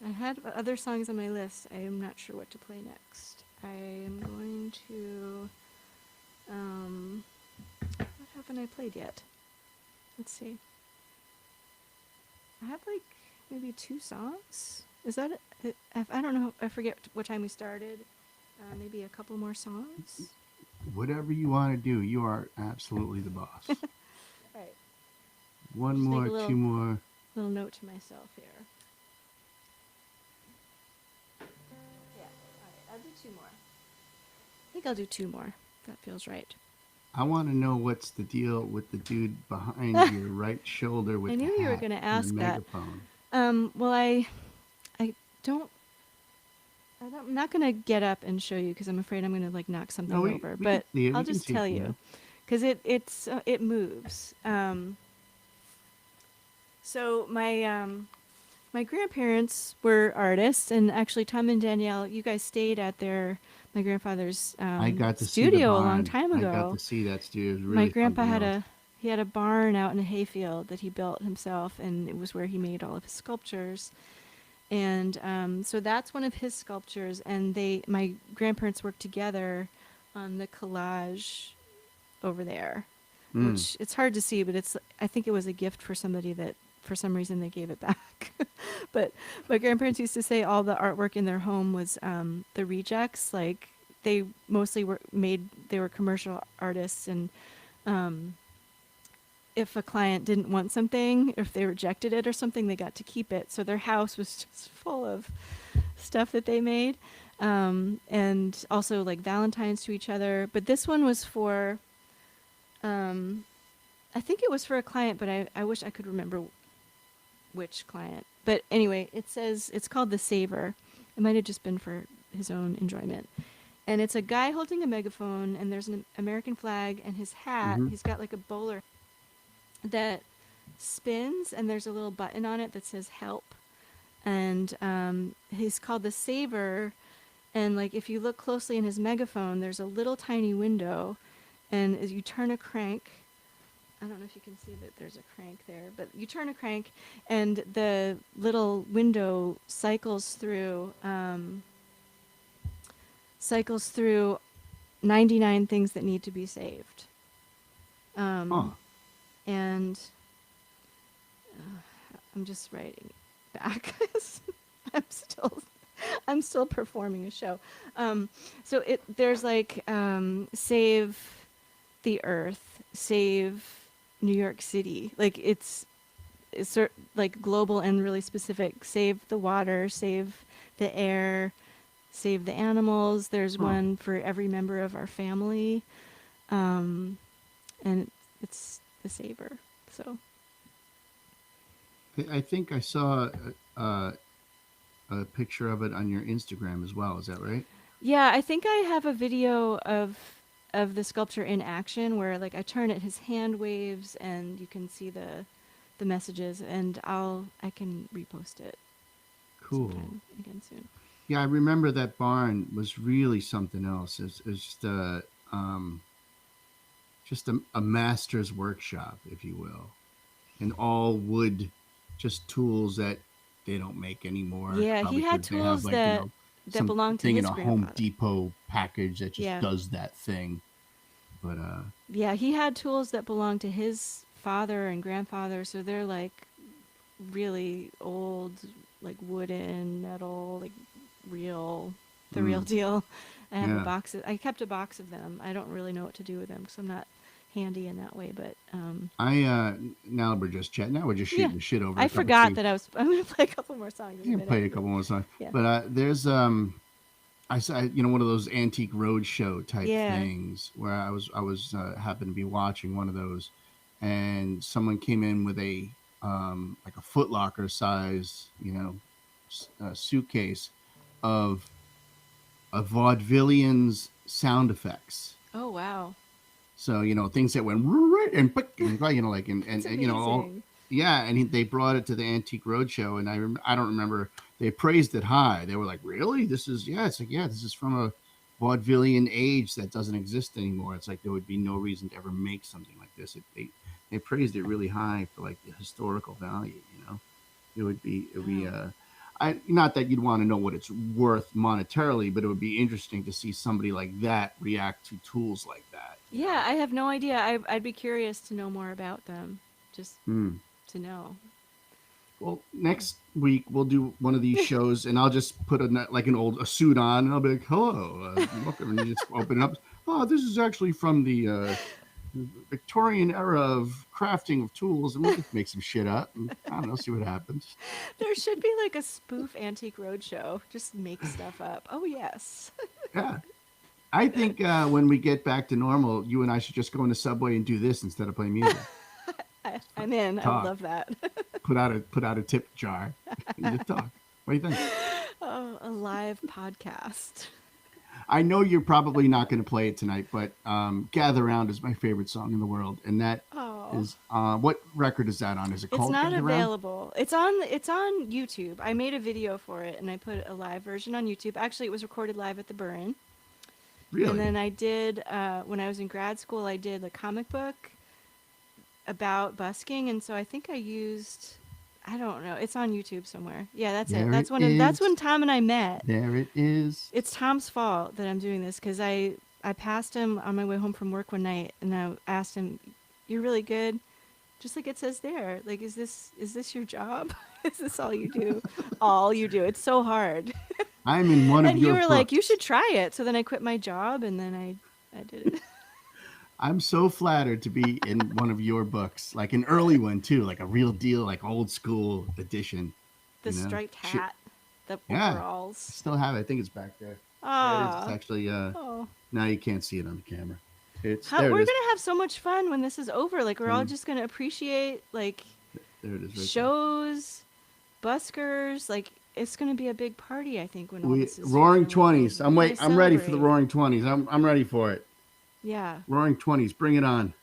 I had other songs on my list. I am not sure what to play next. I am going to. What haven't I played yet? Let's see. I have like maybe 2 songs. Is that it? I don't know. I forget what time we started. Maybe a couple more songs. Whatever you want to do, you are absolutely the boss. All right. One more, 2 more. Little note to myself here. Yeah. All right. I'll do 2 more. I think I'll do 2 more. That feels right. I want to know what's the deal with the dude behind your right shoulder with I knew the you were hat going to and ask the that. megaphone. Well, I don't. I'm not going to get up and show you because I'm afraid I'm going to like knock something over. But I'll just tell you because it moves. So my grandparents were artists, and actually Tom and Danielle, you guys stayed at my grandfather's I got to studio a long time ago. I got to see that studio. It was really my grandpa fun had a barn out in a hayfield that he built himself, and it was where he made all of his sculptures. And so that's one of his sculptures, and my grandparents worked together on the collage over there, which it's hard to see, but I think it was a gift for somebody that for some reason they gave it back. But my grandparents used to say all the artwork in their home was the rejects. Like they mostly they were commercial artists, and if a client didn't want something, if they rejected it or something, they got to keep it. So their house was just full of stuff that they made, and also like Valentines to each other. But this one was for, I think it was for a client, but I wish I could remember which client. But anyway, it's called The Saver. It might have just been for his own enjoyment. And it's a guy holding a megaphone, and there's an American flag, and his hat, he's got like a bowler that spins, and there's a little button on it that says help. And he's called The Saver, and like if you look closely in his megaphone, there's a little tiny window, and as you turn a crank, I don't know if you can see that there's a crank there, but you turn a crank and the little window cycles through 99 things that need to be saved. And I'm just writing back. I'm still performing a show. So there's like save the earth, save New York City. Like it's like global and really specific. Save the water, save the air, save the animals. There's one for every member of our family, and it's the Saver. So I think I saw a picture of it on your Instagram as well. Is that right? Yeah, I think I have a video of the sculpture in action where like I turn it, his hand waves, and you can see the messages, and I can repost it. Cool. Again soon. Yeah, I remember that barn was really something else. It's just a master's workshop, if you will, and all wood, just tools that they don't make anymore. Yeah, he had tools that that belonged to thing in his a Home grandfather. Depot package that just Yeah. does that thing. But Yeah, he had tools that belonged to his father and grandfather, so they're like really old, like wooden, metal, like real, the real deal. I have a yeah. box. I kept a box of them. I don't really know what to do with them because I'm not handy in that way. But Now we're just chatting. Now we're just yeah, shooting the shit over I a cup of forgot tea. that I was. I'm gonna play a couple more songs in You a can minute. play a couple more songs. Yeah. But there's I saw one of those antique roadshow type Yeah. things where I was happened to be watching one of those, and someone came in with a like a Foot Locker size suitcase of a vaudevillian's sound effects. Oh wow, So things that went and like that's and all. amazing. Yeah, and they brought it to the Antique Roadshow, and I don't remember, they praised it high. They were like, "Really? This is It's like, yeah, this is from a vaudevillian age that doesn't exist anymore. It's like there would be no reason to ever make something like this." They praised it really high for like the historical value. It would be I not that you'd want to know what it's worth monetarily, but it would be interesting to see somebody like that react to tools like that. Yeah, I have no idea. I'd be curious to know more about them, just Hmm. to know. Well, next week we'll do one of these shows, and I'll just put a suit on, and I'll be like, "Hello, welcome," and you just open it up. Oh, this is actually from the Victorian era of crafting of tools, and we'll just make some shit up, and I don't know, see what happens. There should be like a spoof antique roadshow. Just make stuff up. Oh yes. Yeah, I think when we get back to normal, you and I should just go in the subway and do this instead of playing music. I'm in. I would Talk. love that. Put out a tip jar and just talk. What do you think? Oh, a live podcast. I know you're probably not going to play it tonight, but "Gather Round" is my favorite song in the world, and that Oh. is what record is that on? Is it It's called not "Gather Round"? available. It's on YouTube. I made a video for it and I put a live version on YouTube. Actually, it was recorded live at the Burn. Really? And then I did when I was in grad school, I did a comic book about busking, and so I think I used, I don't know. It's on YouTube somewhere. Yeah, that's it. There That's it that's is. when Tom and I met. There it is. It's Tom's fault that I'm doing this because I passed him on my way home from work one night and I asked him, "You're really good." Just like it says there. Like, is this your job? Is this all you do? All you do. It's so hard. I'm in one of And you your were books. like, "You should try it." So then I quit my job and then I did it. I'm so flattered to be in one of your books, like an early one too, like a real deal, like old school edition. The striped Shit. hat, the Yeah. I overalls. still have it. I think it's back there. There it is. Ah. It's actually Oh. now you can't see it on the camera. There We're it gonna is. have so much fun when this is over. Like we're all just gonna appreciate like There it is. Right shows, buskers. Like it's gonna be a big party. I think when all there. this is Roaring finally 20s. over. I'm I ready for the celebrate. Roaring 20s. I'm ready for it. Yeah. Roaring 20s. Bring it on.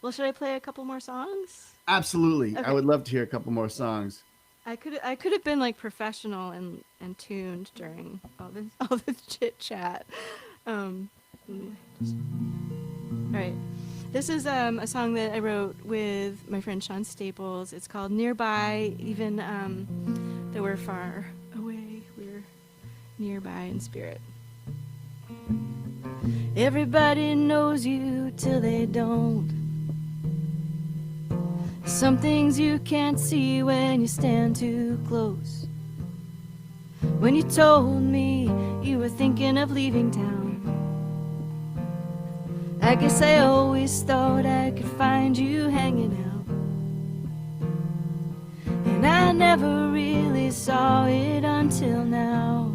Well, should I play a couple more songs? Absolutely. Okay. I would love to hear a couple more songs. I could have been like professional and tuned during all this chit chat. All right. This is a song that I wrote with my friend Sean Staples. It's called "Nearby," even though we're far away, we're nearby in spirit. Everybody knows you till they don't. Some things you can't see when you stand too close. When you told me you were thinking of leaving town, I guess I always thought I could find you hanging out. And I never really saw it until now.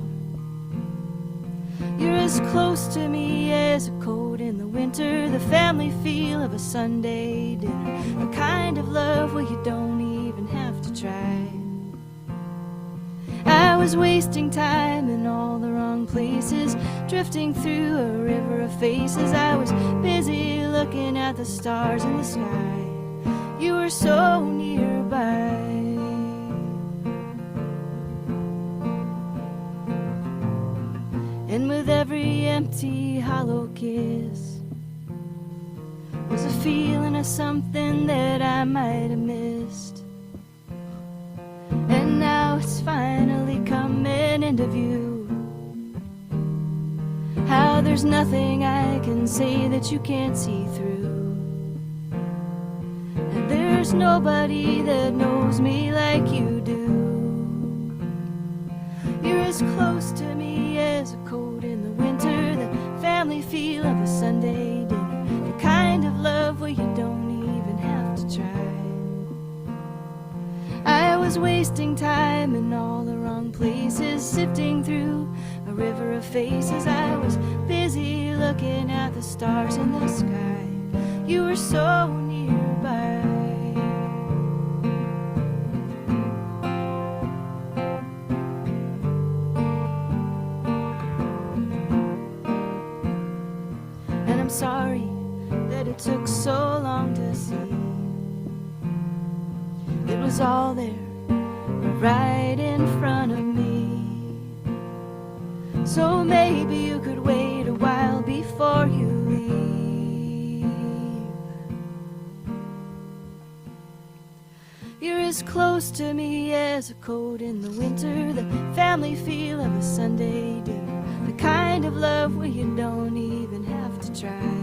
You're as close to me as a cold in the winter, the family feel of a Sunday dinner, the kind of love where you don't even have to try. I was wasting time in all the wrong places, drifting through a river of faces. I was busy looking at the stars in the sky. You were so nearby. And with every empty, hollow kiss was a feeling of something that I might have missed. And now it's finally coming kind of you. How there's nothing I can say that you can't see through. And there's nobody that knows me like you do. You're as close to me as a cold in the winter, the family feel of a Sunday dinner, the kind of love where you don't even have to try. I was wasting time in all the wrong places, sifting through a river of faces. I was busy looking at the stars in the sky. You were so nearby. And I'm sorry that it took so long to see. It was all there, right in front of me. So maybe you could wait a while before you leave. You're as close to me as a cold in the winter, the family feel of a Sunday dinner, the kind of love where you don't even have to try.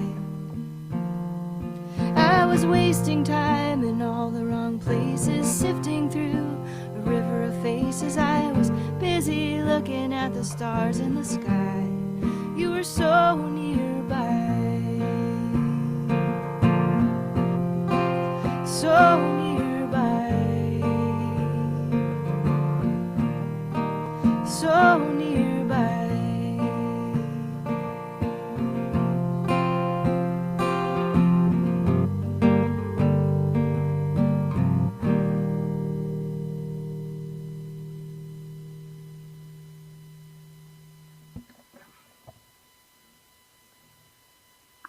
I was wasting time in all the wrong places, sifting through a river of faces. I was busy looking at the stars in the sky. You were so nearby, so nearby, so nearby.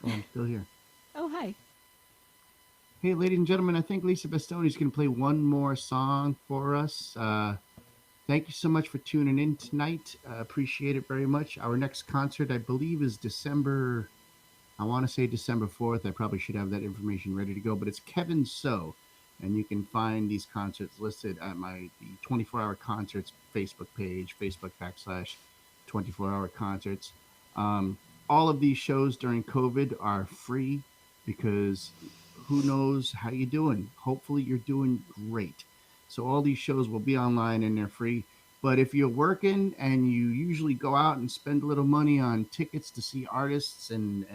I'm still here. Oh, hi. Hey, ladies and gentlemen, I think Lisa Bastoni is going to play one more song for us. Thank you so much for tuning in tonight. Appreciate it very much. Our next concert, I believe, is December, I want to say December 4th. I probably should have that information ready to go, but it's Kevin So. And you can find these concerts listed at the 24-hour concerts Facebook page, Facebook.com/24-hour concerts. All of these shows during COVID are free because who knows how you're doing. Hopefully you're doing great. So all these shows will be online and they're free. But if you're working and you usually go out and spend a little money on tickets to see artists and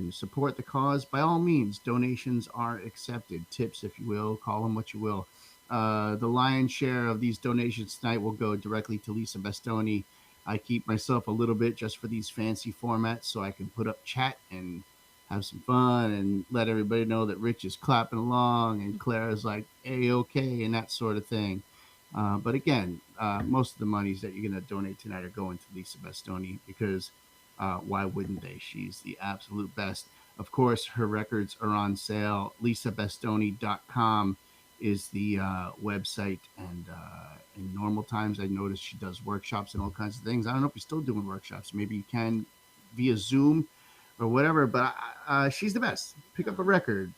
support the cause, by all means, donations are accepted. Tips, if you will, call them what you will. The lion's share of these donations tonight will go directly to Lisa Bastoni. I keep myself a little bit just for these fancy formats so I can put up chat and have some fun and let everybody know that Rich is clapping along and Clara's like A-okay and that sort of thing. But again, most of the monies that you're going to donate tonight are going to Lisa Bastoni because why wouldn't they? She's the absolute best. Of course, her records are on sale. LisaBastoni.com is the website. And in normal times, I noticed she does workshops and all kinds of things. I don't know if you're still doing workshops. Maybe you can via Zoom or whatever, but she's the best. Pick up a record.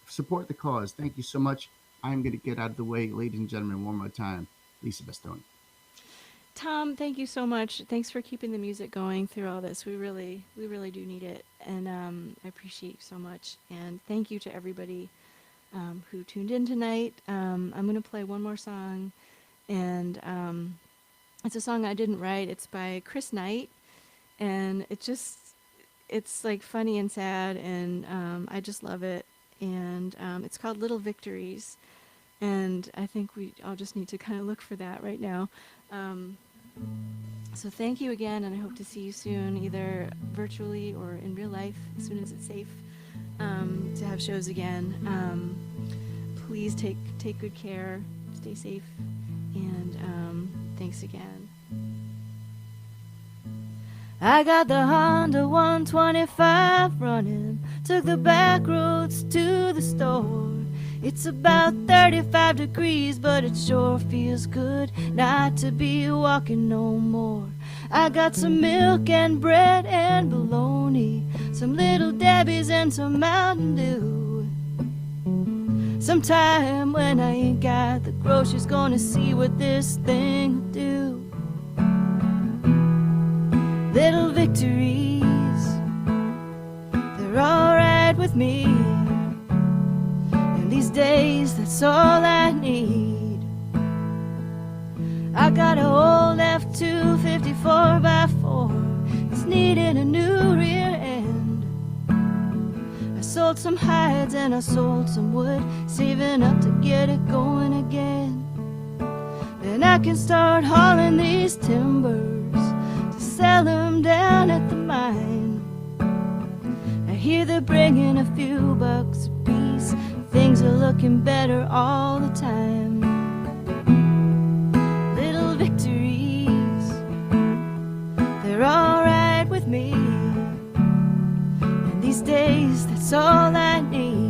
Support the cause. Thank you so much. I'm going to get out of the way. Ladies and gentlemen, one more time, Lisa Bastoni. Tom, thank you so much. Thanks for keeping the music going through all this. We really do need it, and I appreciate you so much. And thank you to everybody who tuned in tonight. I'm going to play one more song, and it's a song I didn't write. It's by Chris Knight, and it's like funny and sad, and I just love it. And it's called Little Victories, and I think we all just need to kind of look for that right now. So thank you again, and I hope to see you soon, either virtually or in real life, as soon as it's safe to have shows again. Please take good care, stay safe, and thanks again. I got the Honda 125 running, took the back roads to the store. It's about 35 degrees, but it sure feels good not to be walking no more. I got some milk and bread and bologna, some Little Debbie's and some Mountain Dew. Sometime when I ain't got the groceries, gonna see what this thing will do. Little victories, they're alright with me. And these days, that's all I need. I got an old F-250 4x4. It's needing a new rear end. I sold some hides and I sold some wood, saving up to get it going again. And I can start hauling these timbers to sell them down at the mine. I hear they're bringing a few bucks a piece. Things are looking better all the time. Little victories, they're alright with me. And these days, that's all I need.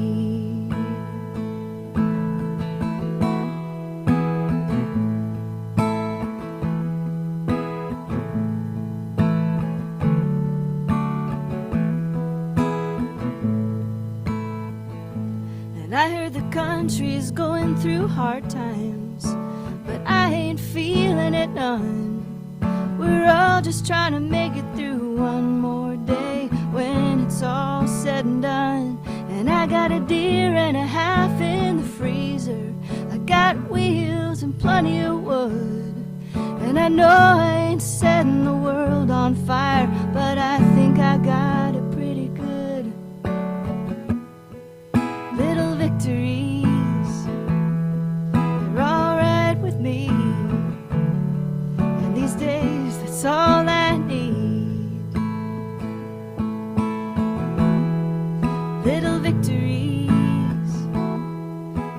And I heard the country's going through hard times, but I ain't feeling it none. We're all just trying to make it through one more day when it's all said and done. And I got a deer and a half in the freezer. I got wheels and plenty of wood. And I know I ain't setting the world on fire, but I think I got it pretty good. Little victories, they're alright with me. And these days, that's all I need. Little victories,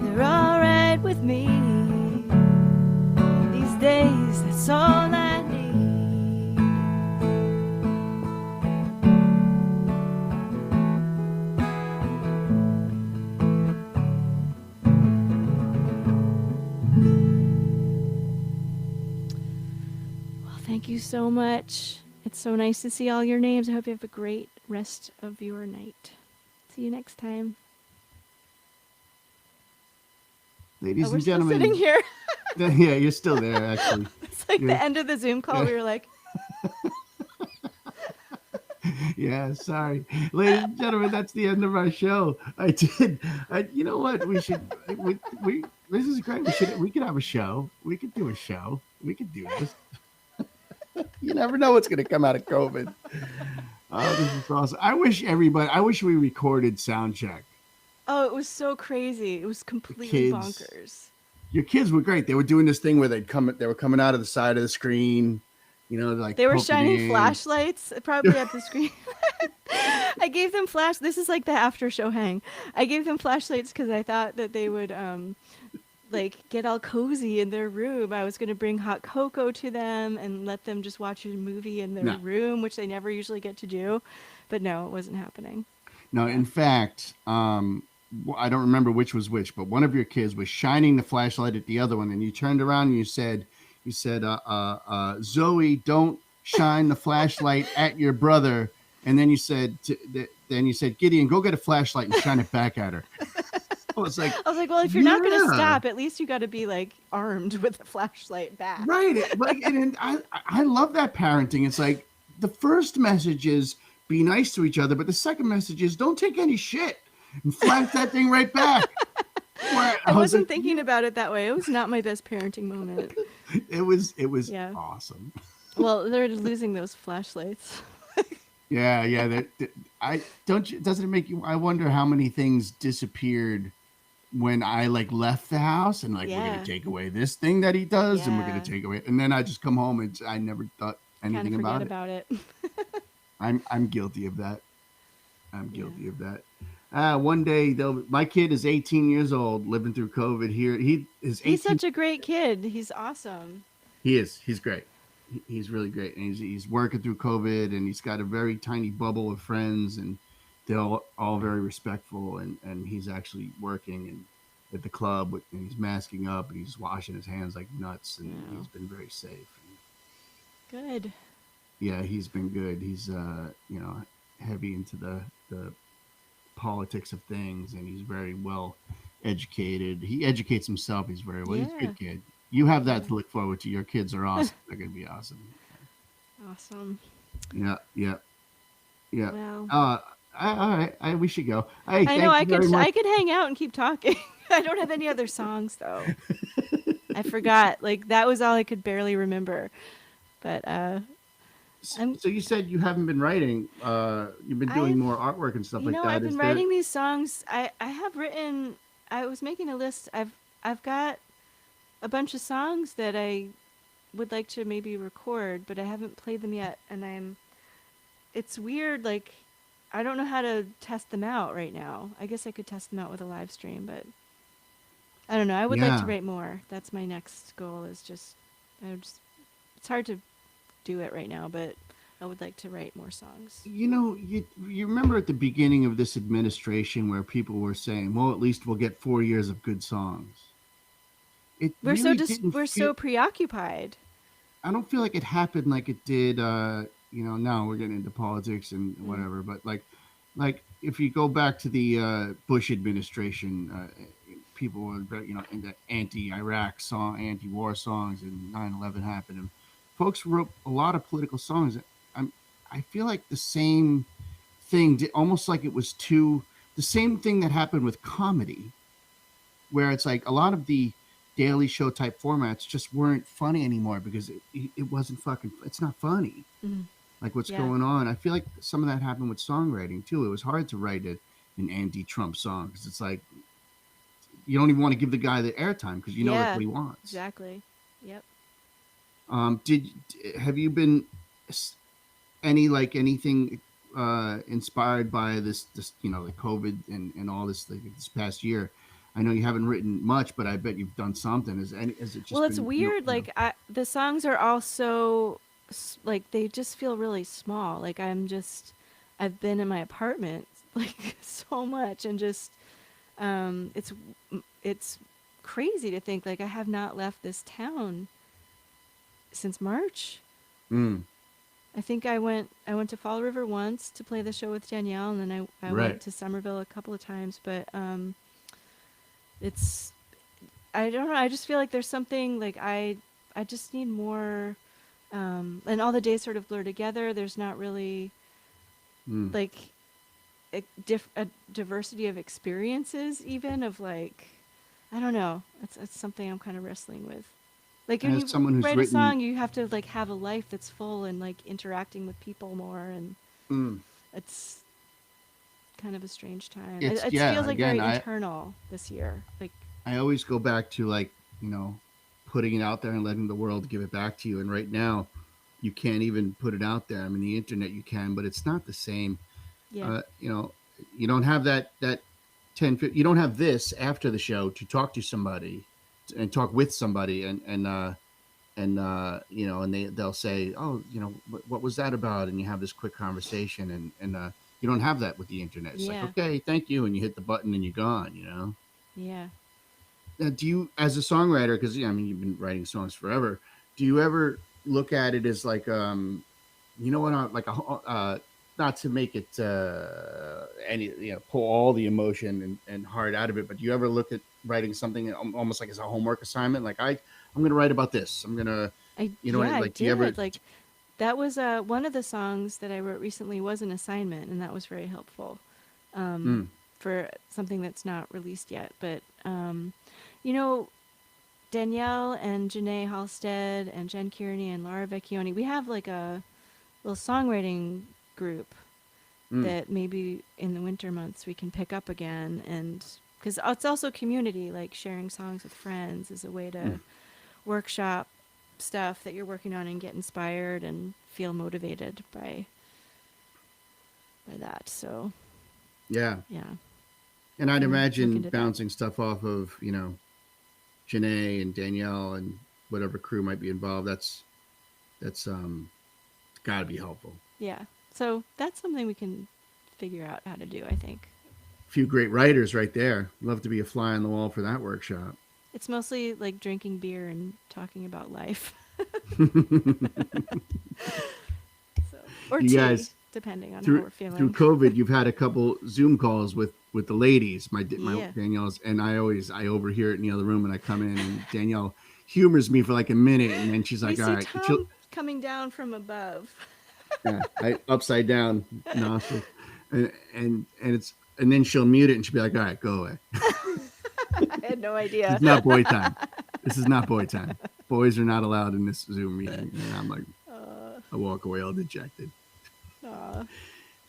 they're alright with me. And these days, that's all I need. Thank you so much. It's so nice to see all your names. I hope you have a great rest of your night. See you next time. Ladies We're and still gentlemen. sitting here. Yeah, you're still there, actually. It's like the end of the Zoom call. We were like, Yeah, sorry. Ladies and gentlemen, that's the end of our show. You know what? We should, this is great. We could have a show. We could do a show. We could do this. You never know what's going to come out of COVID. Oh, this is awesome. I wish we recorded sound check. oh, it was so crazy. It was completely Kids. bonkers. Your kids were great. They were doing this thing where they were coming out of the side of the screen, like They were poking shining in. flashlights probably at the screen. I gave them This is like the after show hang. I gave them flashlights because I thought that they would like get all cozy in their room. I was going to bring hot cocoa to them and let them just watch a movie in their room, which they never usually get to do. But no, it wasn't happening. No, in fact, I don't remember which was which, but one of your kids was shining the flashlight at the other one, and you turned around and you said, Zoe, don't shine the flashlight at your brother. And then you said, Gideon, go get a flashlight and shine it back at her. I was like, well, if you're not going to stop, at least you got to be like armed with a flashlight back. Right. And I love that parenting. It's like the first message is be nice to each other, but the second message is don't take any shit and flash that thing right back. I wasn't thinking about it that way. It was not my best parenting moment. It was awesome. Well, they're losing those flashlights. Yeah. Doesn't it make you? I wonder how many things disappeared when I left the house and we're gonna take away this thing that he does and we're gonna take away, and then I just come home and I never thought anything about it. I'm guilty of that. I'm guilty of that. One day my kid is 18 years old, living through COVID here. He's such a great kid. He's awesome. He is. He's great. He's really great, and he's working through COVID, and he's got a very tiny bubble of friends, and they're all very respectful, and he's actually working and at the club, and he's masking up, and he's washing his hands like nuts, and he's been very safe. Good. Yeah, he's been good. He's heavy into the politics of things, and he's very well educated. He educates himself. He's very well. He's a good kid. You have that to look forward to. Your kids are awesome. They're going to be awesome. Awesome. Yeah, yeah, yeah. Well, Uh, all right. We should go. Hey, I know thank you very much. I could hang out and keep talking. I don't have any other songs though. I forgot. Like that was all I could barely remember. But I'm So you said you haven't been writing. You've been doing I've more artwork and stuff like I've that. been Is there? writing these songs. I have written. I was making a list. I've got a bunch of songs that I would like to maybe record, but I haven't played them yet. And it's weird. Like I don't know how to test them out right now. I guess I could test them out with a live stream, but I don't know. I would like to Yeah. write more. That's my next goal. Is just I just it's hard to do it right now, but I would like to write more songs. You remember at the beginning of this administration where people were saying, "Well, at least we'll get 4 years of good songs." It really didn't We're feel. so preoccupied. I don't feel like it happened like it did. Now we're getting into politics and Mm. whatever, but like if you go back to the Bush administration, people were into anti-Iraq song, anti-war songs, and 9/11 happened, and folks wrote a lot of political songs. I'm, I feel like the same thing, almost like it was too the same thing that happened with comedy, where it's like a lot of the Daily Show type formats just weren't funny anymore because it wasn't fucking. It's not funny. Mm. Like what's Yeah. going on. I feel like some of that happened with songwriting too. It was hard to write an anti-Trump song because it's like you don't even want to give the guy the airtime because you know that's Yeah. what he wants. Exactly. Yep. Did have you been anything inspired by this the COVID and all this this past year? I know you haven't written much, but I bet you've done something. Has it Well, just it's been weird. Like the songs are all so like they just feel really small. Like I've been in my apartment like so much and just it's crazy to think like I have not left this town since March. mm, I think I went to Fall River once to play the show with Danielle, and then I right? went to Somerville a couple of times. But it's I don't know. I just feel like there's something like I just need more. And all the days sort of blur together. There's not really Mm. like a diversity of experiences, even of like I don't know. It's something I'm kind of wrestling with. Like when As you someone who's write a written, song, you have to like have a life that's full and like interacting with people more, and mm, it's kind of a strange time. it's It feels yeah. like Again, very I internal this year. Like I always go back to you know putting it out there and letting the world give it back to you. And right now, you can't even put it out there. I mean, the internet you can, but it's not the same. yeah, Uh, you know, you don't have that 10. You don't have this after the show to talk to somebody and talk with somebody and they'll say, oh, what was that about, and you have this quick conversation and you don't have that with the internet. It's like, yeah, okay, thank you, and you hit the button and you're gone. yeah. Do you, as a songwriter, because I mean you've been writing songs forever, do you ever look at it as like like a not to make it any pull all the emotion and heart out of it, but do you ever look at writing something almost like as a homework assignment, like I'm gonna write about this, I'm gonna I like, do you ever? did. Like that was one of the songs that I wrote recently was an assignment, and that was very helpful Mm, for something that's not released yet. But you know, Danielle and Janae Halstead and Jen Kearney and Laura Vecchione, we have like a little songwriting group mm, that maybe in the winter months we can pick up again, and because it's also community, like sharing songs with friends is a way mm. to workshop stuff that you're working on and get inspired and feel motivated by that. So Yeah, yeah, and I'd I'm looking imagine to that. bouncing stuff off of Janae and Danielle and whatever crew might be involved. That's got to be helpful. Yeah, so that's something we can figure out how to do. I think A few great writers right there. Love to be a fly on the wall for that workshop. it's mostly like drinking beer and talking about life. So or You tea, guys, depending on how through we're through feeling. COVID, you've had a couple Zoom calls with the ladies, my Yeah. Danielle's, and I overhear it in the other room, and I come in, and Danielle humors me for like a minute, and then she's We like, "All see right," Tom coming down from above. Yeah, I upside down nostrils, and then she'll mute it and she'll be like, "All right, go away. I had no idea. It's not boy time. This is not boy time. Boys are not allowed in this Zoom meeting." And I'm like, I walk away all dejected. Aw.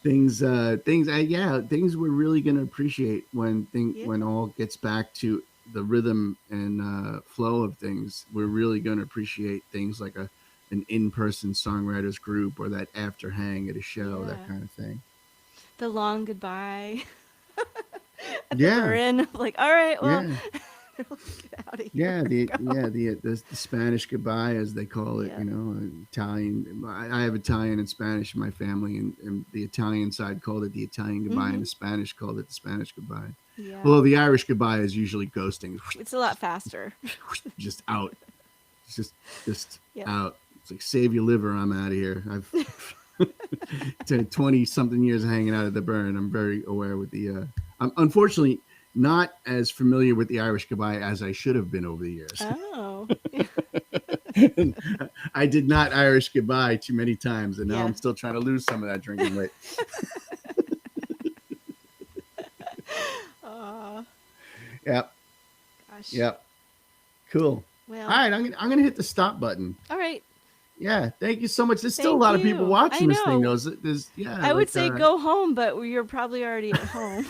Things we're really gonna appreciate Yeah. when all gets back to the rhythm and flow of things. We're really gonna appreciate things like an in-person songwriters group or that after hang at a show, that Yeah. kind of thing. The long goodbye at the Yeah, very end. Like, all right, well, yeah, get out of here. yeah. Go. The Spanish goodbye, as they call it. Yeah. Italian. I have Italian and Spanish in my family, and the Italian side called it the Italian goodbye, and Mm-hmm. the Spanish called it the Spanish goodbye. Yeah. Although the Irish goodbye is usually ghosting, It's a lot faster. just out, it's just Yep. out. It's like save your liver. I'm out of here. I've 20 something years of hanging out at the burn. I'm very aware with the. I'm unfortunately not as familiar with the Irish goodbye as I should have been over the years. Oh. I did not Irish goodbye too many times, and now Yeah. I'm still trying to lose some of that drinking weight. Aw. Yep, Gosh. yep, cool. Well. All right, I'm gonna hit the stop button. All right. Yeah, thank you so much. There's still a Thank lot of people you. watching I this thing, know. though. Yeah, I would like, say go home, but you're probably already at home.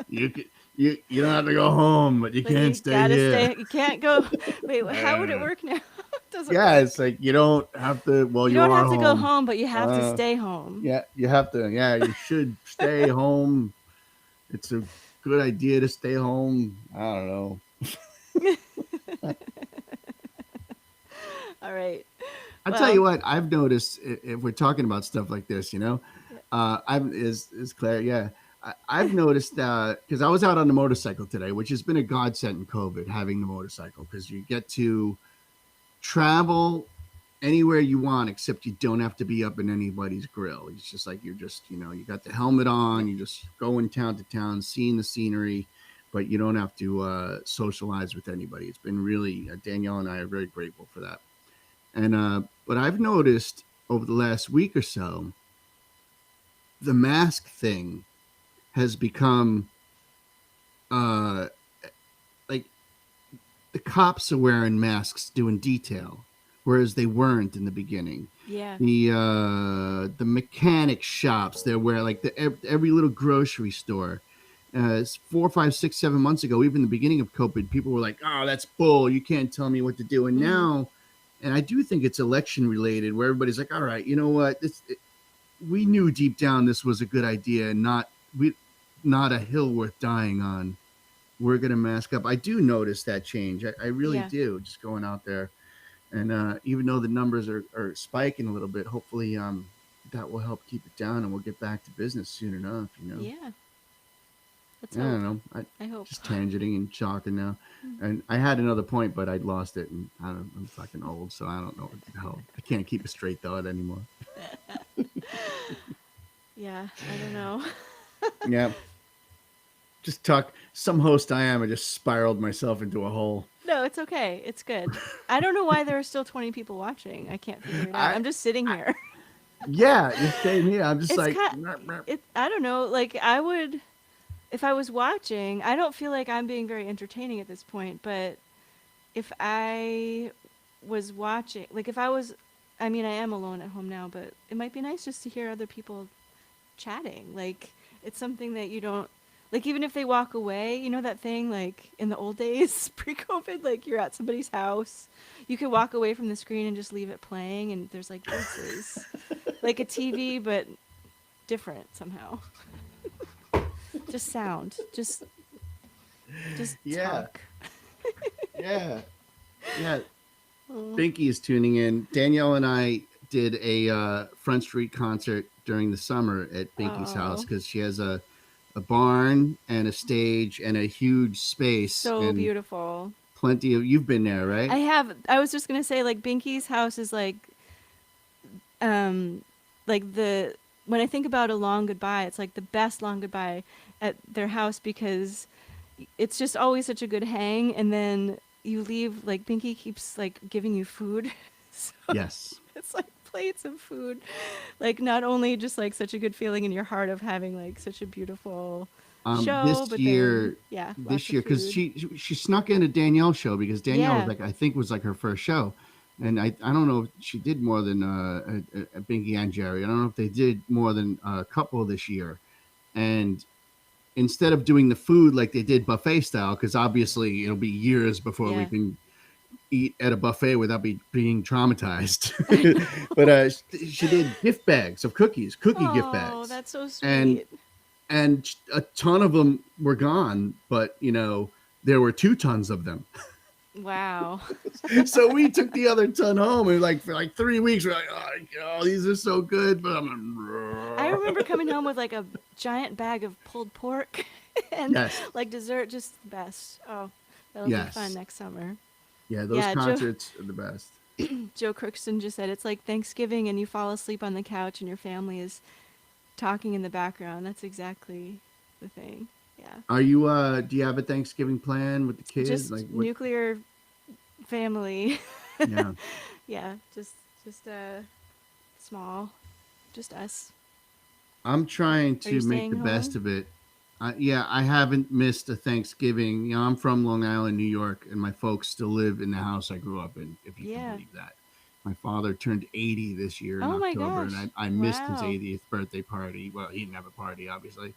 you don't have to go home, but you But can't you stay gotta here. stay. You can't go. Wait, how would it work now? It doesn't Yeah, work. it's like you don't have to. Well, You you don't are have to go home. home, but you have to stay home. Yeah, you have to. Yeah, you should stay home. It's a good idea to stay home. I don't know. All right. I'll tell you Well, what I've noticed if we're talking about stuff like this, yeah. I'm is Claire. Yeah, I've noticed because I was out on the motorcycle today, which has been a godsend in COVID, having the motorcycle because you get to travel anywhere you want, except you don't have to be up in anybody's grill. It's just like you got the helmet on, Yep. you just going town to town, seeing the scenery, but you don't have to socialize with anybody. It's been really Danielle and I are very grateful for that. And but I've noticed over the last week or so, the mask thing has become uh like the cops are wearing masks doing detail, whereas they weren't in the beginning. Yeah. The mechanic shops, they're where like every little grocery store. It's 4, 5, 6, 7 months ago, even the beginning of COVID, people were like, "Oh, that's bull! You can't tell me what to do." And Mm-hmm. now, and I do think it's election related, where everybody's like, "All right, you know what? We knew deep down this was a good idea, and not a hill worth dying on. We're gonna mask up." I do notice that change. I really Yeah. do. Just going out there, and even though the numbers are spiking a little bit, hopefully that will help keep it down, and we'll get back to business soon enough. Yeah. Let's I hope. don't know. I hope. Just tangenting and talking now. And I had another point, but I'd lost it, and I'm fucking old, so I don't know what the hell. I can't keep a straight thought anymore. Yeah. I don't know. Yeah, just talk. Some host I am. I just spiraled myself into a hole. No, it's okay. It's good. I don't know why there are still 20 people watching. I can't figure it out. I, I'm just sitting I here. yeah, you same here. I'm just It's like, kind. It. I don't know. Like I would, if I was watching. I don't feel like I'm being very entertaining at this point. But if I was watching, like if I was, I mean, I am alone at home now. But it might be nice just to hear other people chatting. Like it's something that you don't. Like even if they walk away, you know that thing like in the old days pre-COVID, like you're at somebody's house, you could walk away from the screen and just leave it playing, and there's like voices, like a TV but different somehow. Just sound, just yeah, talk. yeah, yeah. Oh. Binky is tuning in. Danielle and I did a Front Street concert during the summer at Binky's house Oh, because she has a barn and a stage and a huge space so and beautiful. plenty of. You've been there, I right? have. I was just gonna say like Binky's house is um like the when I think about a long goodbye, it's like the best long goodbye at their house because it's just always such a good hang, and then you leave like Binky keeps like giving you food. So Yes. it's like plates of food. Like not only just like such a good feeling in your heart of having like such a beautiful show, This but then year, yeah, lots this of year, because food. she snuck in a Danielle show because Danielle was Yeah. like, I think was like her first show, and I don't know if she did more than Binky and Jerry. I don't know if they did more than a couple this year, and instead of doing the food like they did buffet style, because obviously it'll be years before we Yeah. can eat at a buffet without being traumatized. I But know. she did gift bags of cookies, cookie gift Oh, bags, that's so and sweet. a ton of them were gone. But there were 2 tons of them. Wow. So we took the other ton home, and like for like 3 weeks, we're like, oh, these are so good. But I I'm remember coming home with like a giant bag of pulled pork and yes, like dessert, just the best. Oh, that'll be fun yes, next summer. yeah. Those Yeah, concerts are the best. Joe Crookston just said it's like Thanksgiving and you fall asleep on the couch and your family is talking in the background. That's exactly the thing. Yeah. Are you? Do you have a Thanksgiving plan with the kids? Just Like what? nuclear family. Yeah, Yeah, just small, just us. I'm trying Are you to make the staying best home? of it. Yeah, I haven't missed a Thanksgiving. I'm from Long Island, New York, and my folks still live in the house I grew up in, if you can Yeah. believe that. My father turned 80 this year in Oh my October, and gosh. I missed his Wow. 80th birthday party. Well, he didn't have a party, obviously.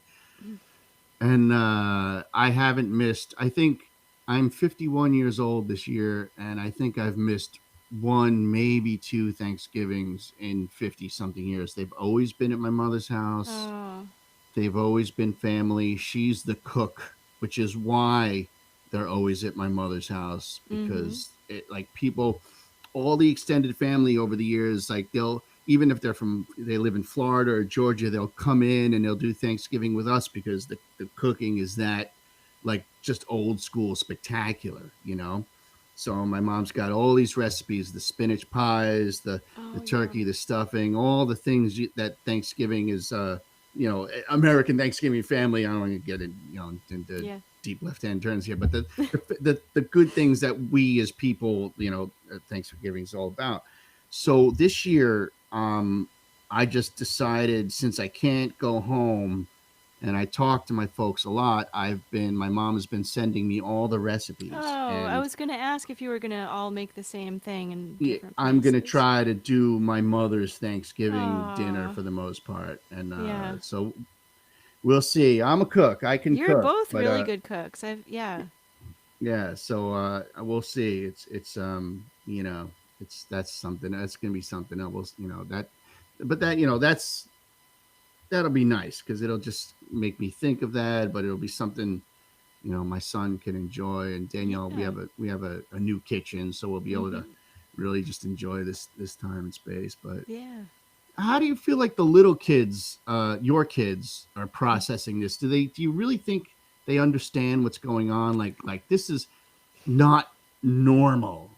And I haven't missed, I think I'm 51 years old this year, and I think I've missed one, maybe 2 Thanksgivings in 50 something years. They've always been at my mother's house. Oh. They've always been family. She's the cook, which is why they're always at my mother's house, Mm-hmm. because like people, all the extended family over the years, like they'll, even if they live in Florida or Georgia, they'll come in and they'll do Thanksgiving with us because the cooking is that like just old school spectacular. So my mom's got all these recipes, the spinach pies, the Oh, turkey, yum. the stuffing, all the things that Thanksgiving is American Thanksgiving family. I don't want to get into Yeah. deep left hand turns here, but the good things that we as people, Thanksgiving is all about. So this year, I just decided, since I can't go home, and I talk to my folks a lot. My mom has been sending me all the recipes, Oh, I and was gonna ask if you were gonna all make the same thing in yeah, different I'm gonna places. try to do my mother's Thanksgiving dinner Oh, for the most part, and yeah. so we'll see. I'm a cook. I can You're cook, both but really good cooks. Yeah. yeah. So we'll see. It's that's something. That's gonna be something else. But that'll be nice because it'll just make me think of that. But it'll be something my son can enjoy. And Danielle, we Yeah. have a new kitchen, so we'll be able to Mm-hmm. really just enjoy this time and space. But Yeah. how do you feel like the little kids, your kids, are processing this? Do you really think they understand what's going on? Like this is not normal,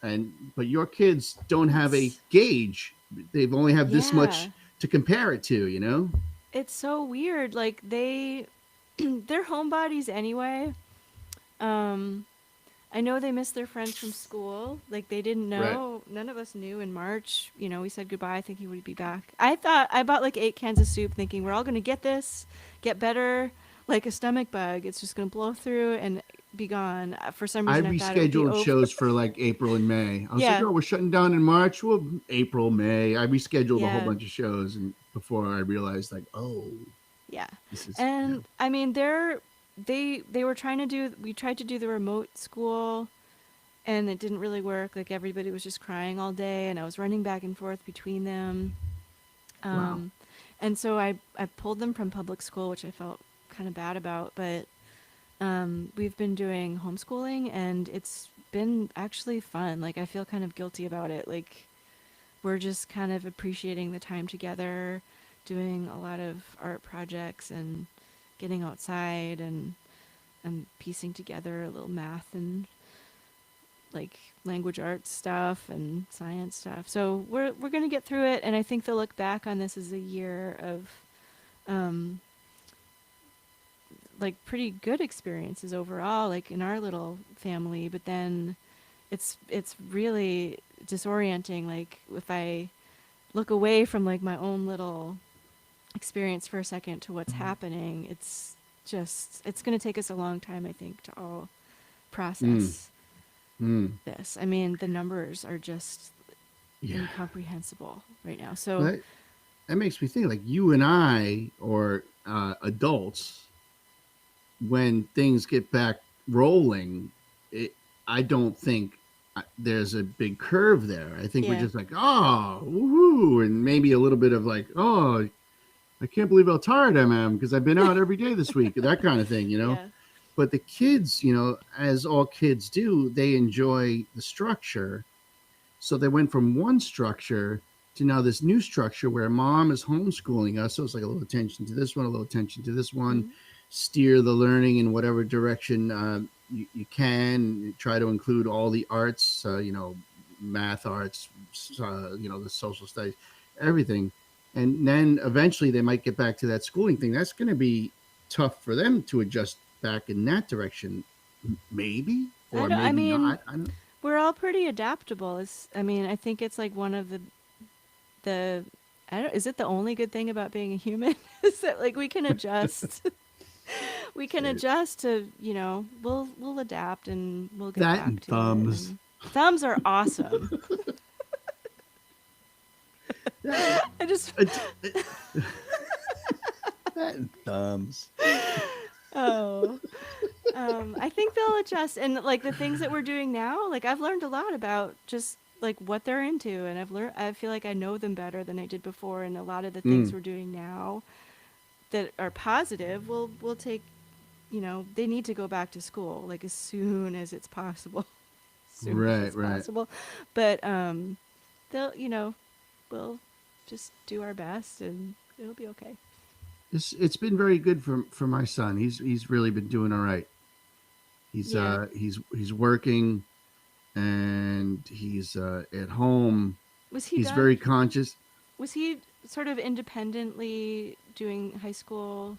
and but your kids don't have a It's gauge. They've only have this yeah. much to compare it to. It's so weird. Like they're homebodies anyway. Um, I know they miss their friends from school. Like they didn't Right. know. None of us knew in March. We said goodbye thinking we'd be back. I bought like 8 cans of soup thinking we're all gonna get this, get better. Like a stomach bug, it's just gonna blow through and be gone. For some I reason, I thought it would be rescheduled over. shows for like April and May. I was like, Yeah, oh, we're shutting down in March. Well, April, May. I rescheduled a whole yeah, bunch of shows, and before I realized, like, oh, yeah. this is And I mean, they were trying to do. We tried to do the remote school and it didn't really work. Like everybody was just crying all day, and I was running back and forth between them. wow. Um, and so I pulled them from public school, which I felt kind of bad about. But we've been doing homeschooling, and it's been actually fun. Like I feel kind of guilty about it. Like we're just kind of appreciating the time together, doing a lot of art projects and getting outside and piecing together a little math and like language arts stuff and science stuff. So we're gonna get through it, and I think they'll look back on this as a year of um, like pretty good experiences overall, like in our little family. But then it's really disorienting. Like if I look away from like my own little experience for a second to what's happening, it's going to take us a long time, I think, to all Mm, process mm. this. I mean, the numbers are just Yeah. incomprehensible right now. So, Well, that makes me think like you and I, or adults, when things get back rolling, it, I don't think there's a big curve there. I think we're yeah. just like, oh, woohoo, and maybe a little bit of like, oh, I can't believe how tired I am because I've been out every day this week, that kind of thing, you know. Yeah. But the kids, as all kids do, they enjoy the structure. So they went from one structure to now this new structure where mom is homeschooling us. So it's like a little attention to this one, a little attention to this one, Mm-hmm. steer the learning in whatever direction you can, try to include all the arts, math arts, the social studies, everything. And then eventually they might get back to that schooling thing. That's going to be tough for them to adjust back in that direction, maybe, I or don't, I maybe mean, not. I don't. we're all pretty adaptable. I mean, I think it's like one of the, I don't, is it the only good thing about being a human? Is that like we can adjust, we can adjust to, we'll adapt and we'll get That back and to it. thumbs. And thumbs are awesome. That, I just, that and thumbs. oh, I think they'll adjust. And like the things that we're doing now, like I've learned a lot about just like what they're into. And I feel like I know them better than I did before. And a lot of the things Mm, we're doing now that are positive, we'll take, they need to go back to school like as soon as it's possible. As soon as right, it's right. possible. But they'll, we'll just do our best and it'll be okay. It's been very good for my son. He's really been doing all right. He's Yeah. he's working, and he's at home. Was he He's done? very conscious. Was he sort of independently doing high school,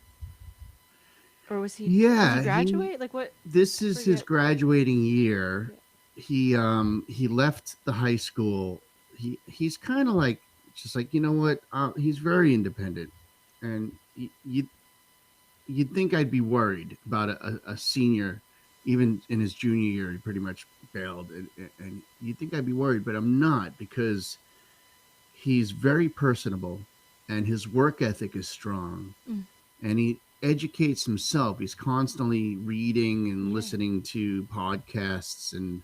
or did he Yeah, he graduate? Like what? this I is his forget. graduating year. Yeah. He left the high school. He's kind of like, just like, what, he's very independent, and you'd think I'd be worried about a senior. Even in his junior year, he pretty much bailed, and you'd think I'd be worried, but I'm not, because he's very personable, and his work ethic is strong, Mm. and he educates himself. He's constantly reading and Yeah. listening to podcasts, and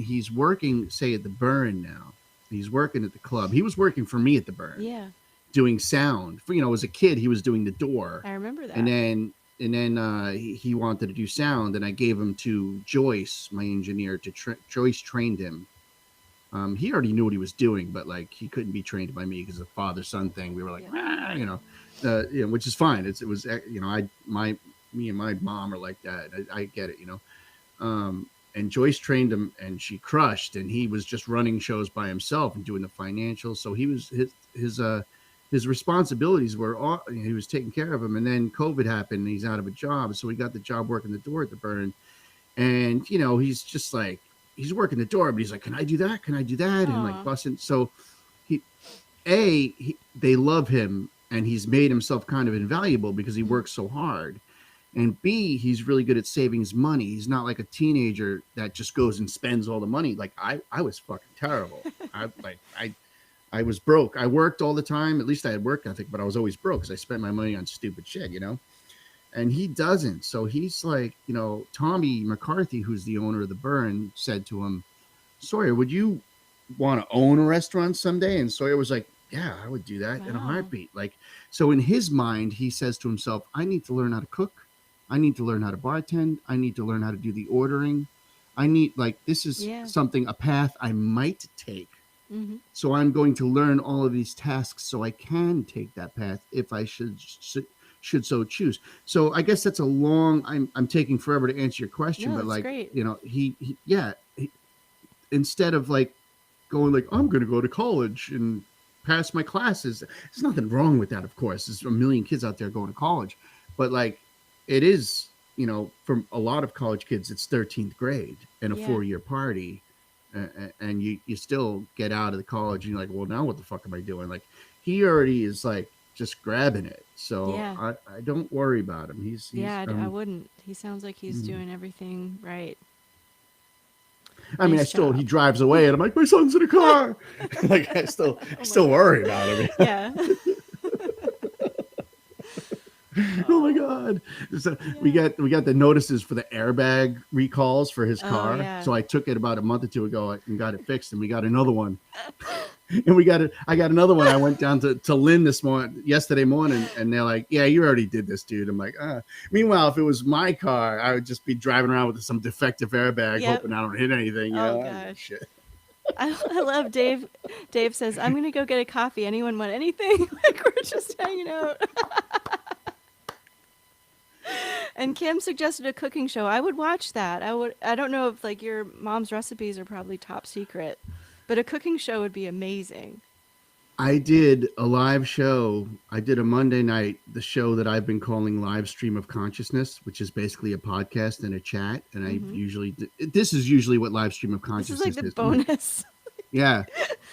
he's working, say, at the Burn now. He's working at the club. He was working for me at the Burn, Yeah. doing sound. For, as a kid, he was doing the door, I remember and that. then he wanted to do sound, and I gave him to Joyce, my engineer. Joyce trained him. He already knew what he was doing, but like he couldn't be trained by me because of the father son thing. We were like, Yeah. ah, which is fine. It was, me and my mom are like that. I get it. And Joyce trained him, and she crushed, and he was just running shows by himself and doing the financials. So he was his responsibilities were all, he was taking care of him. And then COVID happened, and he's out of a job, so he got the job working the door at the Burn. And he's just like, he's working the door, but he's like, can I do that? Can I do that? And like Aw. busting. So he they love him, and he's made himself kind of invaluable because he Mm. works so hard. And B, he's really good at saving his money. He's not like a teenager that just goes and spends all the money. Like I was fucking terrible. I was broke. I worked all the time. At least I had work ethic, but I was always broke because I spent my money on stupid shit. And he doesn't. So he's like, Tommy McCarthy, who's the owner of the Burn, said to him, Sawyer, would you want to own a restaurant someday? And Sawyer was like, yeah, I would do that in a Wow. heartbeat. Like, so in his mind, he says to himself, I need to learn how to cook. I need to learn how to bartend. I need to learn how to do the ordering. This is Yeah. something, a path I might take. Mm-hmm. So I'm going to learn all of these tasks so I can take that path if I should so choose. So I guess that's a long. I'm taking forever to answer your question, No, but that's like, great. instead of like going like, I'm going to go to college and pass my classes. There's nothing wrong with that, of course. There's a million kids out there going to college, but like, it is, for a lot of college kids, it's 13th grade and a Yeah. 4-year party. and you still get out of the college and you're like, well, now what the fuck am I doing? Like he already is like just grabbing it. So Yeah. I don't worry about him. He's Yeah, I wouldn't. He sounds like he's mm. doing everything right. I mean, I Nice still he job. drives away and I'm like, my son's in a car. Like I still Oh my still god. worry about him. Yeah. Oh my Oh, god. So yeah. we got the notices for the airbag recalls for his Oh, car. yeah. So I took it about a month or two ago and got it fixed, and we got another one. And we got it. I got another one. I went down to Lynn yesterday morning, and they're like, "Yeah, you already did this, dude." I'm like, ah. Meanwhile, if it was my car, I would just be driving around with some defective airbag, Yep. hoping I don't hit anything. You Oh know, I don't give a gosh. shit. I love Dave. Dave says, "I'm gonna go get a coffee. Anyone want anything?" Like we're just hanging out. And Kim suggested a cooking show. I would watch that. I would. I don't know if like your mom's recipes are probably top secret, but a cooking show would be amazing. I did a live show. I did a Monday night, the show that I've been calling Live Stream of Consciousness, which is basically a podcast and a chat. And I Hmm. usually, this is usually what Live Stream of This is like Consciousness the is. bonus. Yeah.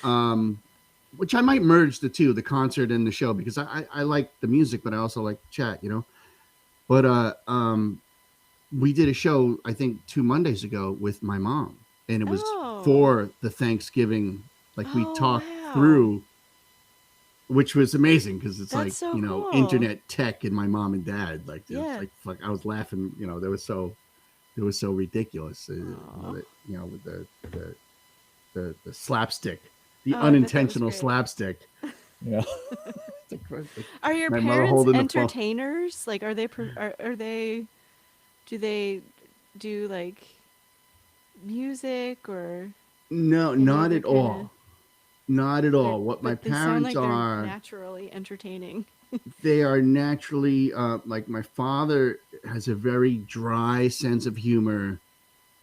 Um, which I might merge the two, the concert and the show, because I like the music, but I also like the chat, you know? But we did a show, I think 2 Mondays ago with my mom, and it was Oh. for the Thanksgiving. Like we Oh talked wow. through, which was amazing because it's That's like, so you know, cool. internet tech and my mom and dad. Like it's Yeah. like fuck, I was laughing. You know, it was so ridiculous. Oh. You know, with the slapstick, the Oh, I bet that was unintentional great. slapstick. Yeah, Are your my mother parents holding the phone. entertainers? Like, are they? Do they do like music or No, any not other at kind of? all. Not at They're, all. What my but they sound parents like they're are, naturally entertaining. they are naturally like my father has a very dry sense of humor,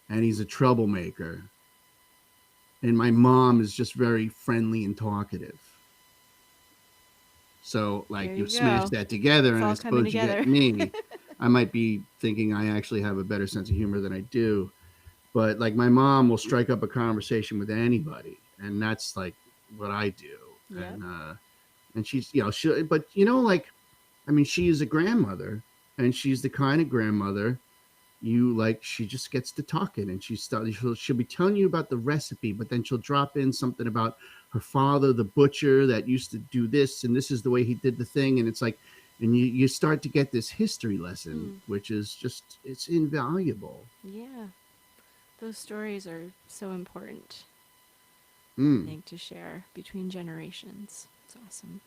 and he's a troublemaker, and my mom is just very friendly and talkative. So There like you you smash go. that together, It's and I all coming suppose you get together. me. I might be thinking I actually have a better sense of humor than I do, but like my mom will strike up a conversation with anybody, and that's like what I do. Yep. And she's, you know, but you know, like, I mean, she is a grandmother, and she's the kind of grandmother you like. She just gets to talking, and she'll be telling you about the recipe, but then she'll drop in something about her father, the butcher that used to do this, and this is the way he did the thing, and it's like, and you start to get this history lesson, Hmm. which is just, it's invaluable. Yeah. Those stories are so important, I Mm, think, to share between generations. It's awesome.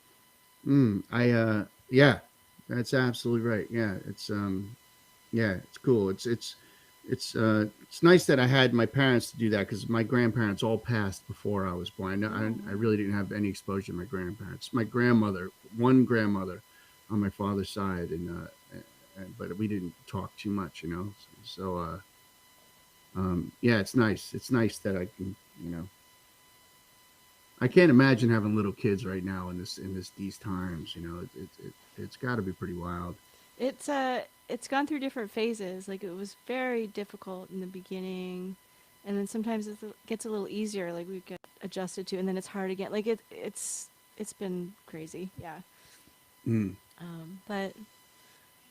yeah, that's absolutely right. Yeah, yeah, it's cool. It's nice that I had my parents to do that because my grandparents all passed before I was born. Oh, I wow. really didn't have any exposure to my grandparents. My grandmother, one grandmother, on my father's side, but we didn't talk too much, you know. Yeah, it's nice. It's nice that I can, you know, I can't imagine having little kids right now in this these times. You know, it's got to be pretty wild. It's gone through different phases. Like it was very difficult in the beginning, and then sometimes it gets a little easier. Like we get adjusted to, and then it's hard again. Like it's been crazy. Yeah. Mm. But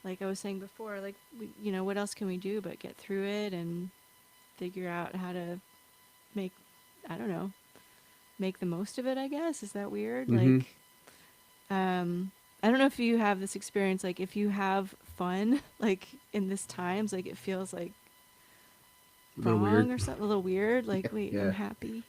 like I was saying before, like what else can we do but get through it and figure out how to make, I don't know, make the most of it, I guess. Is that weird? Mm-hmm. Like, I don't know if you have this experience, like if you have fun, like in this times, like it feels like A little weird. wrong or something, a little weird. Like, wait, I'm Yeah. happy.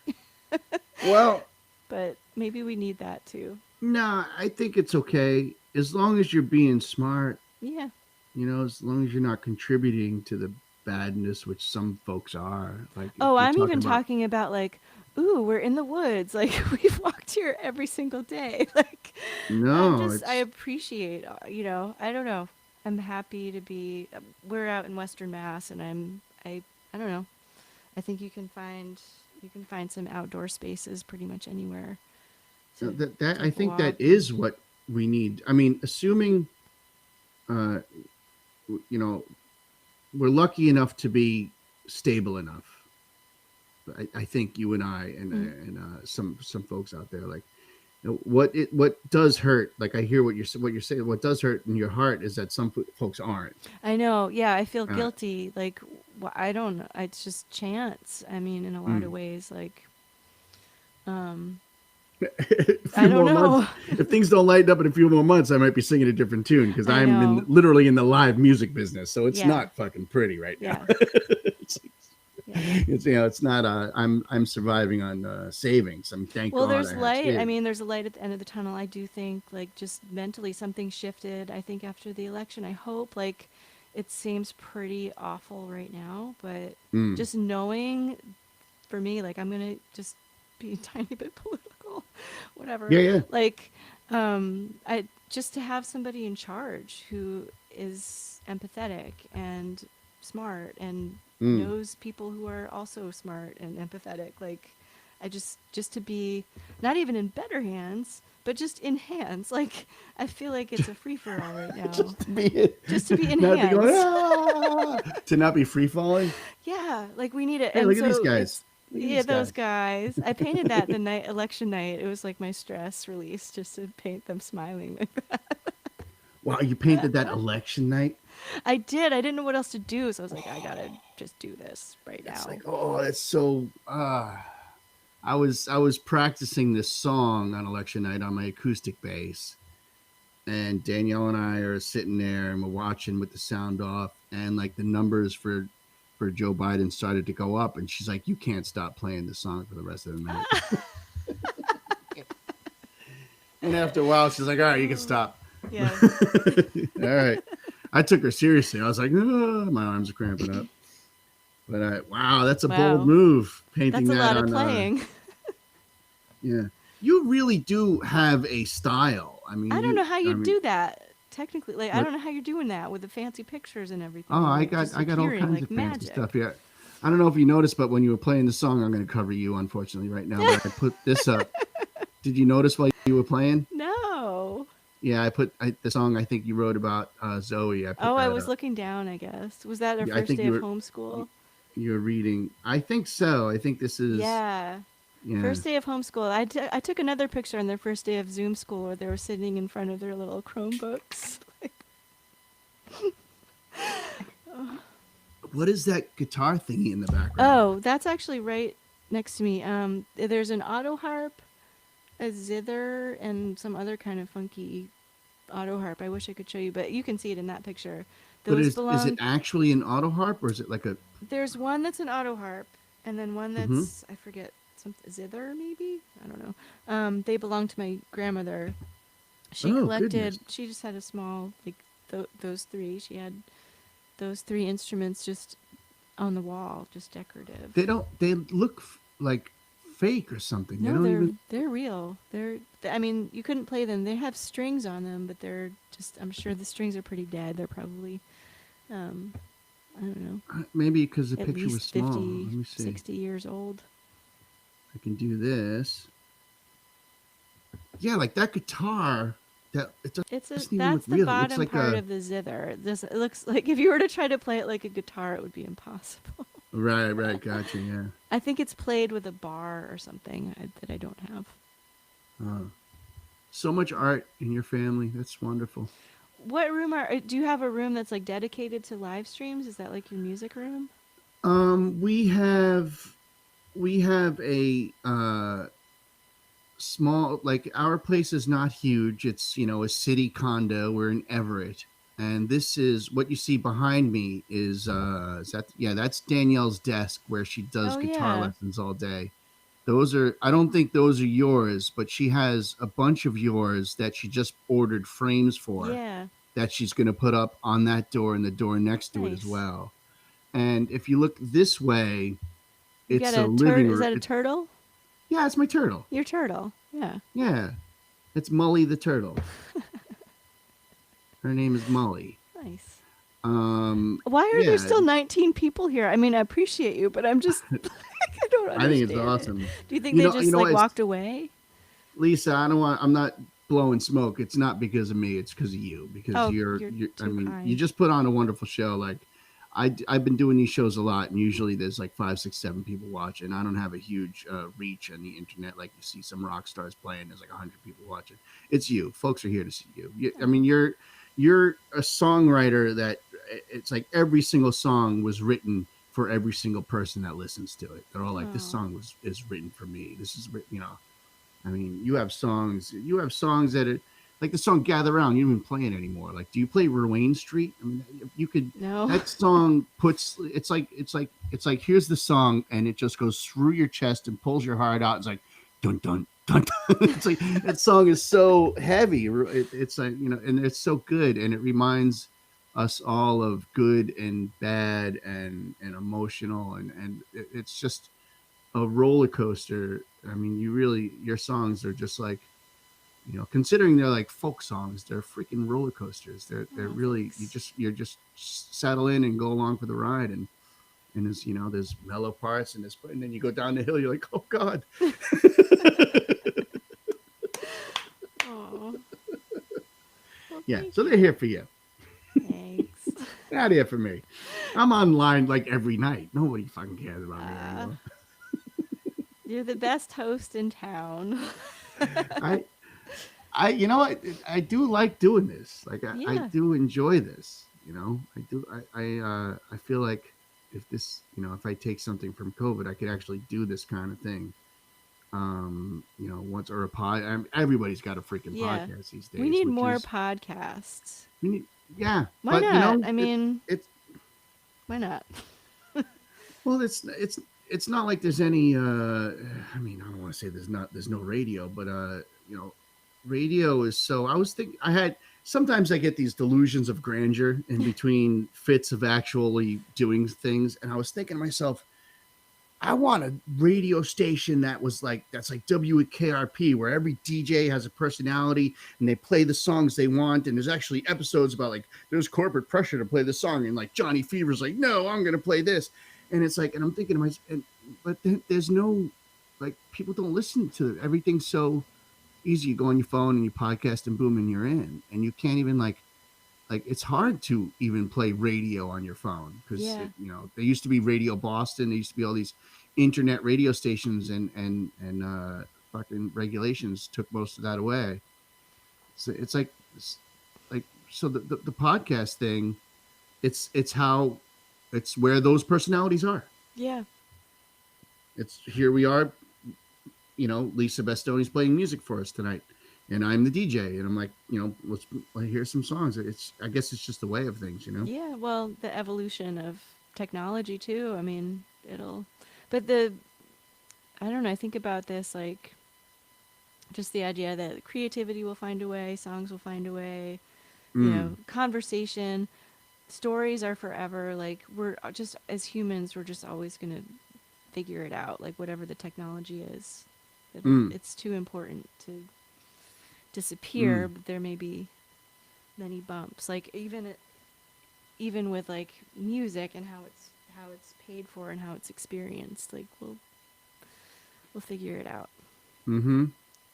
Well, But maybe we need that too. no, I think it's okay as long as you're being smart. Yeah. You know, as long as you're not contributing to the badness, which some folks are. Like if Oh, you're I'm talking even about, talking about like, ooh, we're in the woods. Like we've walked here every single day. Like no, I it's appreciate, I don't know. I'm happy to be, we're out in Western Mass and I don't know. I think you can find some outdoor spaces pretty much anywhere to that I take a think that walk. is what we need. I mean, assuming, uh, you know, we're lucky enough to be stable enough. I think you and I Mm. and some folks out there, like, what does hurt. Like, I hear what you're saying. What does hurt in your heart is that some folks aren't. I know. Yeah, I feel Uh, guilty. Like, I don't know. It's just chance. I mean, in a lot of mm. ways, like, um, A I few don't more months. know. If things don't lighten up in a few more months, I might be singing a different tune because I I'm know. literally in the live music business. So it's Yeah. not fucking pretty right now. Yeah. it's, Yeah. it's not. I'm surviving on savings. Thank Well, God there's I have light. I savings. mean, there's a light at the end of the tunnel. I do think, like, just mentally something shifted. I think after the election, I hope, like, it seems pretty awful right now, but Mm. just knowing for me, like, I'm going to just be a tiny bit political, whatever. Yeah, yeah. Like, I just to have somebody in charge who is empathetic and smart and Mm. knows people who are also smart and empathetic. Like, I just to be not even in better hands, but just in hands. Like, I feel like it's a free for all right now. Just to be, Just to be in not be going hands. to not be free falling. Yeah, like we need it. Hey, And look at these so guys. it's Look at yeah, these those guys. guys. I painted that the night election night. It was like my stress release just to paint them smiling like that. Wow, you painted that election night. I did. I didn't know what else to do, so I was like, I gotta just do this right It's like, now. oh, that's so. I was practicing this song on election night on my acoustic bass, and Danielle and I are sitting there and we're watching with the sound off, and like the numbers for Joe Biden started to go up, and she's like, "You can't stop playing this song for the rest of the night." And after a while, she's like, "All right, you can stop." Yeah. All right. I took her seriously. I was like, oh, my arms are cramping up. But wow, that's a bold Wow. move painting That's a that lot of on. playing. Yeah, you really do have a style. I mean, I don't know how I you mean, do that. Technically, like I what? don't know how you're doing that with the fancy pictures and Oh, everything, I like got just I got all appearing kinds like of fancy stuff magic. here. I don't know if you noticed, but when you were playing the song, I'm going to cover you, unfortunately, right now. But I put this up. Did you notice while you were playing? No. Yeah, the song I think you wrote about Zoe. I put Oh, I that was up. looking down, I guess. Was that our Yeah, I first think day of homeschool? you were reading. I think so. I think this is. Yeah. Yeah. First day of homeschool. I took another picture on their first day of Zoom school where they were sitting in front of their little Chromebooks. What is that guitar thingy in the background? Oh, that's actually right next to me. There's an auto harp, a zither, and some other kind of funky auto harp. I wish I could show you, but you can see it in that picture. But Those is it belong. actually an auto harp or is it like a? There's one that's an auto harp, and then one Mm-hmm. that's I forget some zither maybe. I don't know. They belong to my grandmother. She Oh goodness! collected. She just had a small like those three. She had those three instruments just on the wall, just decorative. They don't. They look like fake or something. They No, don't even. they're real. I mean, you couldn't play them. They have strings on them, but they're just I'm sure the strings are pretty dead. They're probably um I don't know, Maybe because the at picture was least small. 50, Let me see. 60 years old. I can do this. Yeah, like that guitar. That it doesn't even look That's the real. It looks bottom like part a. of the zither. This it looks like if you were to try to play it like a guitar, it would be impossible. Right, right, gotcha. Yeah. I think it's played with a bar or something that I don't have. Uh, so much art in your family. That's wonderful. What room do you have a room that's like dedicated to live streams? Is that like your music room? We have a small, like, our place is not huge. It's, a city condo. We're in Everett, and this is what you see behind me is that, yeah, that's Danielle's desk where she does Oh guitar yeah. lessons all day. Those are, I don't think those are yours, but she has a bunch of yours that she just ordered frames for Yeah. that she's going to put up on that door and the door next to it as Nice. well. And if you look this way, You got it's a a living Is room. that a turtle? Yeah, it's my turtle. Your turtle. Yeah. Yeah, it's Mully the turtle. Her name is Mully. Nice. Um, Why are there yeah, still 19 people here? I mean, I appreciate you, but I'm just I don't I think it's understand it. awesome. Do you think they You just know like what? walked away? Lisa, I don't want. I'm not blowing smoke. It's not because of me. It's because of you. Because Oh, you're, you're you're. I too mean, you kind. just put on a wonderful show. Like, I've been doing these shows a lot, and usually there's like 5, 6, 7 people watching. I don't have a huge reach on the internet like you see some rock stars playing. There's like 100 people watching. It's you, folks are here to see you. I mean, you're a songwriter that it's like every single song was written for every single person that listens to it. They're all like, this Oh, song is written for me. This is written, I mean, you have songs that are like the song "Gather Round." You don't even play it anymore. Like, do you play Ruane Street? I mean, you could. no. That song puts it's like here's the song, and it just goes through your chest and pulls your heart out. It's like dun dun dun. Dun. It's like that song is so heavy. It's like and it's so good, and it reminds us all of good and bad and emotional, and it's just a roller coaster. I mean, your songs are just like, considering they're like folk songs, they're freaking roller coasters. They're Oh, really thanks. you're just settle in and go along for the ride, and there's mellow parts and then you go down the hill, you're like, oh God. Oh, well, Yeah, thank so they're you. here for you. Thanks. They're not here for me. I'm online like every night. Nobody fucking cares about me Uh, anymore. you're the best host in town. I I you know I do like doing this. Like I Yeah. do enjoy this. I do. I feel like if I take something from COVID, I could actually do this kind of thing. Once or a pod. Everybody's got a freaking Yeah. podcast these We days, need which more is podcasts. we need. Yeah, Why but not? I mean, it's why not? well, it's not like there's any. I mean, I don't want to say there's no radio, but you know, radio is so. I was thinking I had sometimes I get these delusions of grandeur in between fits of actually doing things, and I was thinking to myself, I want a radio station that's like WKRP, where every DJ has a personality and they play the songs they want. And there's actually episodes about like there's corporate pressure to play the song, and like Johnny Fever's like, no, I'm gonna play this, and it's like, and I'm thinking to myself, but then there's no like people don't listen to everything so easy. You go on your phone and you podcast and boom, and you're in, and you can't even like it's hard to even play radio on your phone because Yeah. there used to be Radio Boston, there used to be all these internet radio stations, and fucking regulations took most of that away. So it's like so the podcast thing, it's how it's where those personalities are. Yeah. It's here we are, Lisa Bastoni's playing music for us tonight, and I'm the DJ, and I'm like, let's hear some songs. I guess it's just the way of things. Yeah. Well, the evolution of technology too. I mean, but I don't know. I think about this like just the idea that creativity will find a way, songs will find a way, Mm, conversation, stories are forever. Like, we're just, as humans, we're just always going to figure it out, like, whatever the technology is. mm, It's too important to disappear, mm. but there may be many bumps. Like, even with like music and how it's paid for and how it's experienced, like we'll figure it out. Mm-hmm.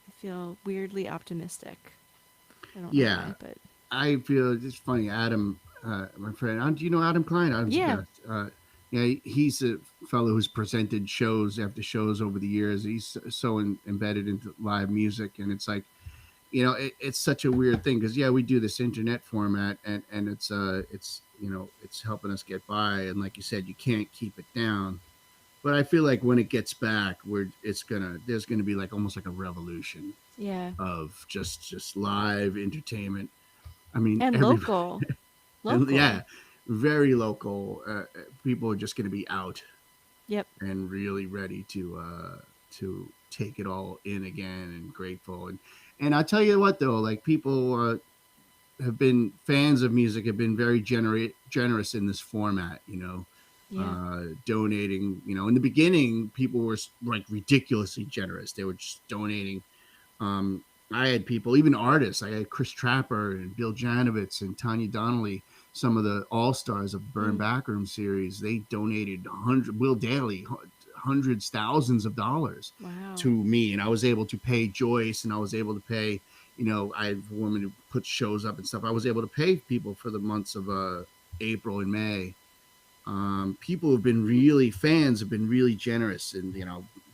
I feel weirdly optimistic. I don't know Yeah, why, but I feel it's funny. Adam, my friend, do you know Adam Klein? Adam's the yeah, best. Yeah, he's a fellow who's presented shows after shows over the years. He's so embedded into live music, and it's like, it's such a weird thing because yeah, we do this internet format, and it's helping us get by, and like you said, you can't keep it down. But I feel like when it gets back, there's gonna be like almost like a revolution yeah, of just live entertainment. I mean, and every local, and local. yeah, very local. People are just going to be out Yep. and really ready to take it all in again and grateful. And I tell you what though, like people have been fans of music, have been very generous in this format. Yeah. Donating. In the beginning, people were like ridiculously generous. They were just donating. um, I had people, even artists. I had Chris Trapper and Bill Janovitz and Tanya Donnelly, some of the all stars of Burn Mm. Backroom series. They donated Will Daly hundreds, thousands of dollars Wow. to me, and I was able to pay Joyce, and I was able to pay. I have a woman who puts shows up and stuff. I was able to pay people for the months of April and May, People have been really fans have been really generous and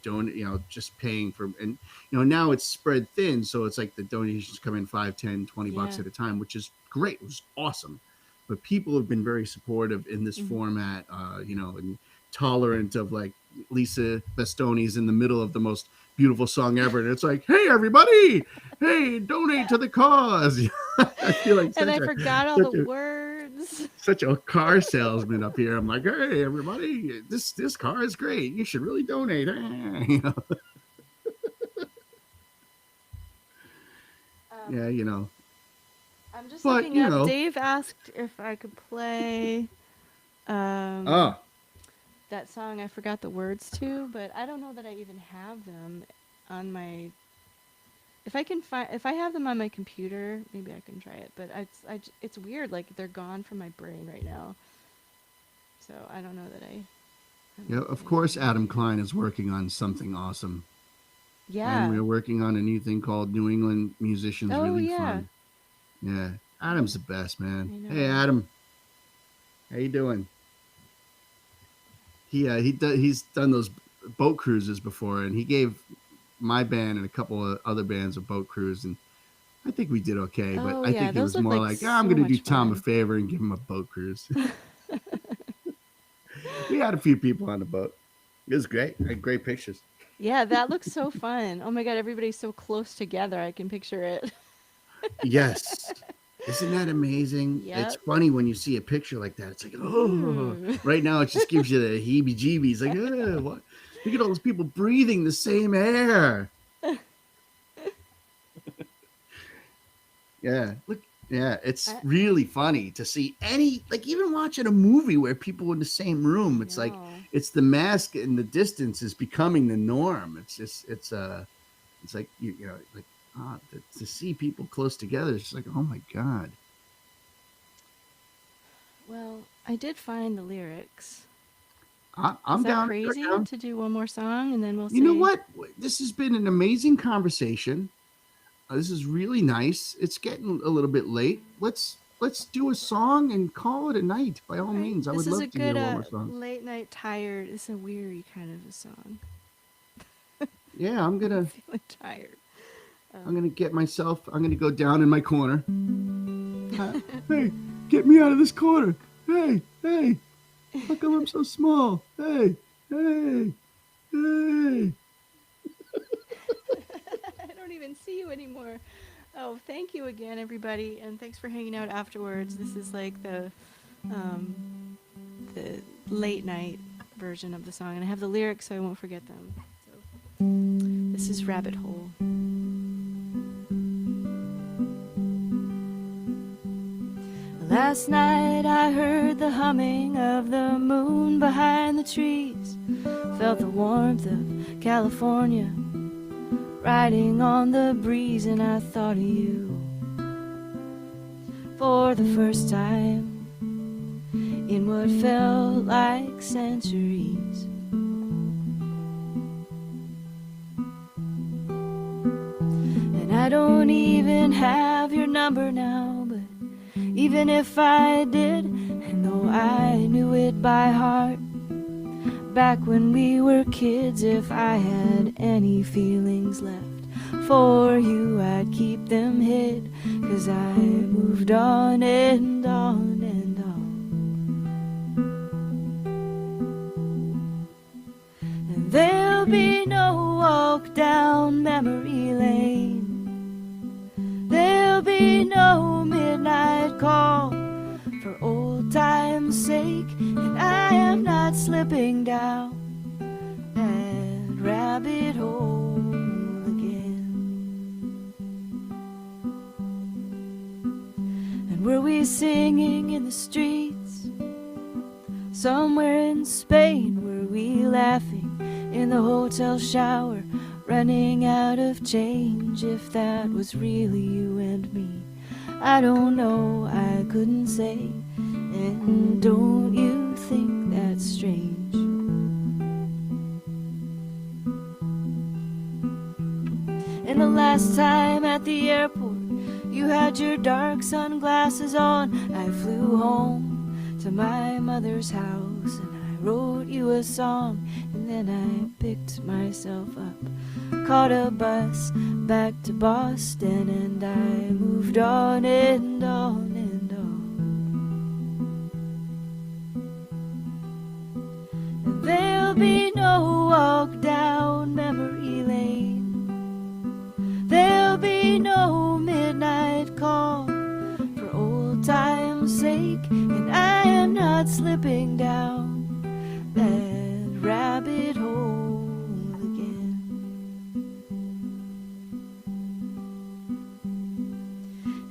don't just paying for and now it's spread thin, so it's like the donations come in 5, 10, 20 bucks Yeah. at a time, which is great. It was awesome, but people have been very supportive in this Hmm. format, and tolerant of like Lisa Bastoni's in the middle of the most beautiful song ever, and it's like, hey everybody, hey, donate to the cause. I feel like And such I a forgot all the such a words. such a car salesman up here. I'm like, hey, everybody, this car is great. You should really donate. Um, Yeah, I'm just but looking up. Dave asked if I could play um, oh, that song I forgot the words to, but I don't know that I even have them on my. If I have them on my computer, maybe I can try it. But it's weird. Like they're gone from my brain right now, so I don't know that I have of them course, in Adam here. Klein is working on something awesome, and Yeah. we're working on a new thing called New England Musicians Oh Relief yeah. Fund. Yeah, Yeah. Adam's the best, man. I Hey, know. Adam, how you doing? He's done those boat cruises before, and he gave my band and a couple of other bands a boat cruise, and I think we did okay, but Oh I yeah. think it Those was look more like like, I'm going so to do much Tom a fun. favor and give him a boat cruise. We had a few people on the boat. It was great. I had great pictures. Yeah, that looks so fun. Oh my god, everybody's so close together. I can picture it. Yes. Isn't that amazing? It's Yep. funny when you see a picture like that. It's like, oh, Mm. right now it just gives you the heebie jeebies. Like, oh, what? Look at all those people breathing the same air. Yeah. Look, yeah, it's I really funny to see like even watching a movie where people in the same room, I it's like know. it's the mask and the distance is becoming the norm. It's just it's like like to see people close together, it's just like, oh my god. Well, I did find the lyrics. Is I'm that down to go crazy down. to do one more song and then we'll You know see? what? This has been an amazing conversation. This is really nice. It's getting a little bit late. Let's do a song and call it a night. By All all right. means, I This would is a love to good hear one more song. late night tired. It's a weary kind of a song. Yeah, I'm feeling tired. I'm Um, gonna get myself. I'm gonna go down in my corner. Hey, get me out of this corner. Hey, hey. How come I'm so small? Hey, hey, hey. I don't even see you anymore. Oh, thank you again, everybody, and thanks for hanging out afterwards. This is like um, the late night version of the song, and I have the lyrics so I won't forget them. So this is Rabbit Hole. Last night I heard the humming of the moon behind the trees. Felt the warmth of California riding on the breeze, and I thought of you for the first time in what felt like centuries. And I don't even have your number now, but even if I did, and though I knew it by heart back when we were kids, if I had any feelings left for you, I'd keep them hid, 'cause I moved on and on and on. And there'll be no walk down memory lane. There'll be no midnight call for old time's sake, and I am not slipping down that rabbit hole again. And were we singing in the streets somewhere in Spain? Were we laughing in the hotel shower, running out of change? If that was really you and me, I don't know, I couldn't say. And don't you think that's strange? And the last time at the airport, you had your dark sunglasses on. I flew home to my mother's house, and I wrote you a song, and then I picked myself up, caught a bus back to Boston, and I moved on and on and on. And there'll be no walk down memory lane. There'll be no midnight call for old time's sake, and I am not slipping down that rabbit hole again.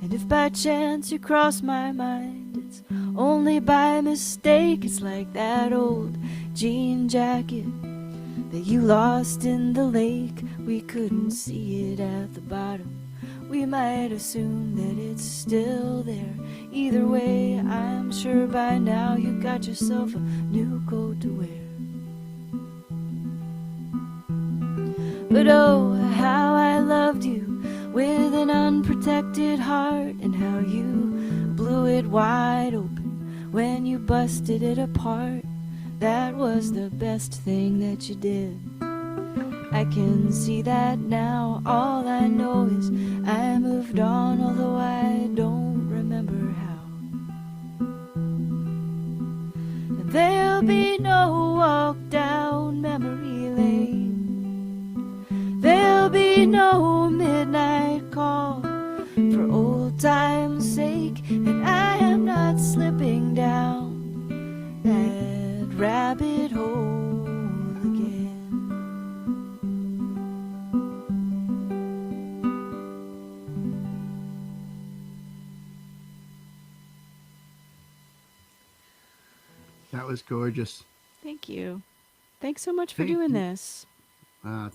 And if by chance you cross my mind, it's only by mistake. It's like that old jean jacket that you lost in the lake. We couldn't see it at the bottom. We might assume that it's still there. Either way, I'm sure by now you got yourself a new coat to wear. But oh, how I loved you with an unprotected heart, and how you blew it wide open when you busted it apart. That was the best thing that you did. I can see that now. All I know is I moved on, although I don't remember how. And there'll be no walk down memory lane. There'll be no midnight call for old time's sake, and I am not slipping down that rabbit hole again. That was gorgeous. Thank you. Thanks so much for Thank doing you. this.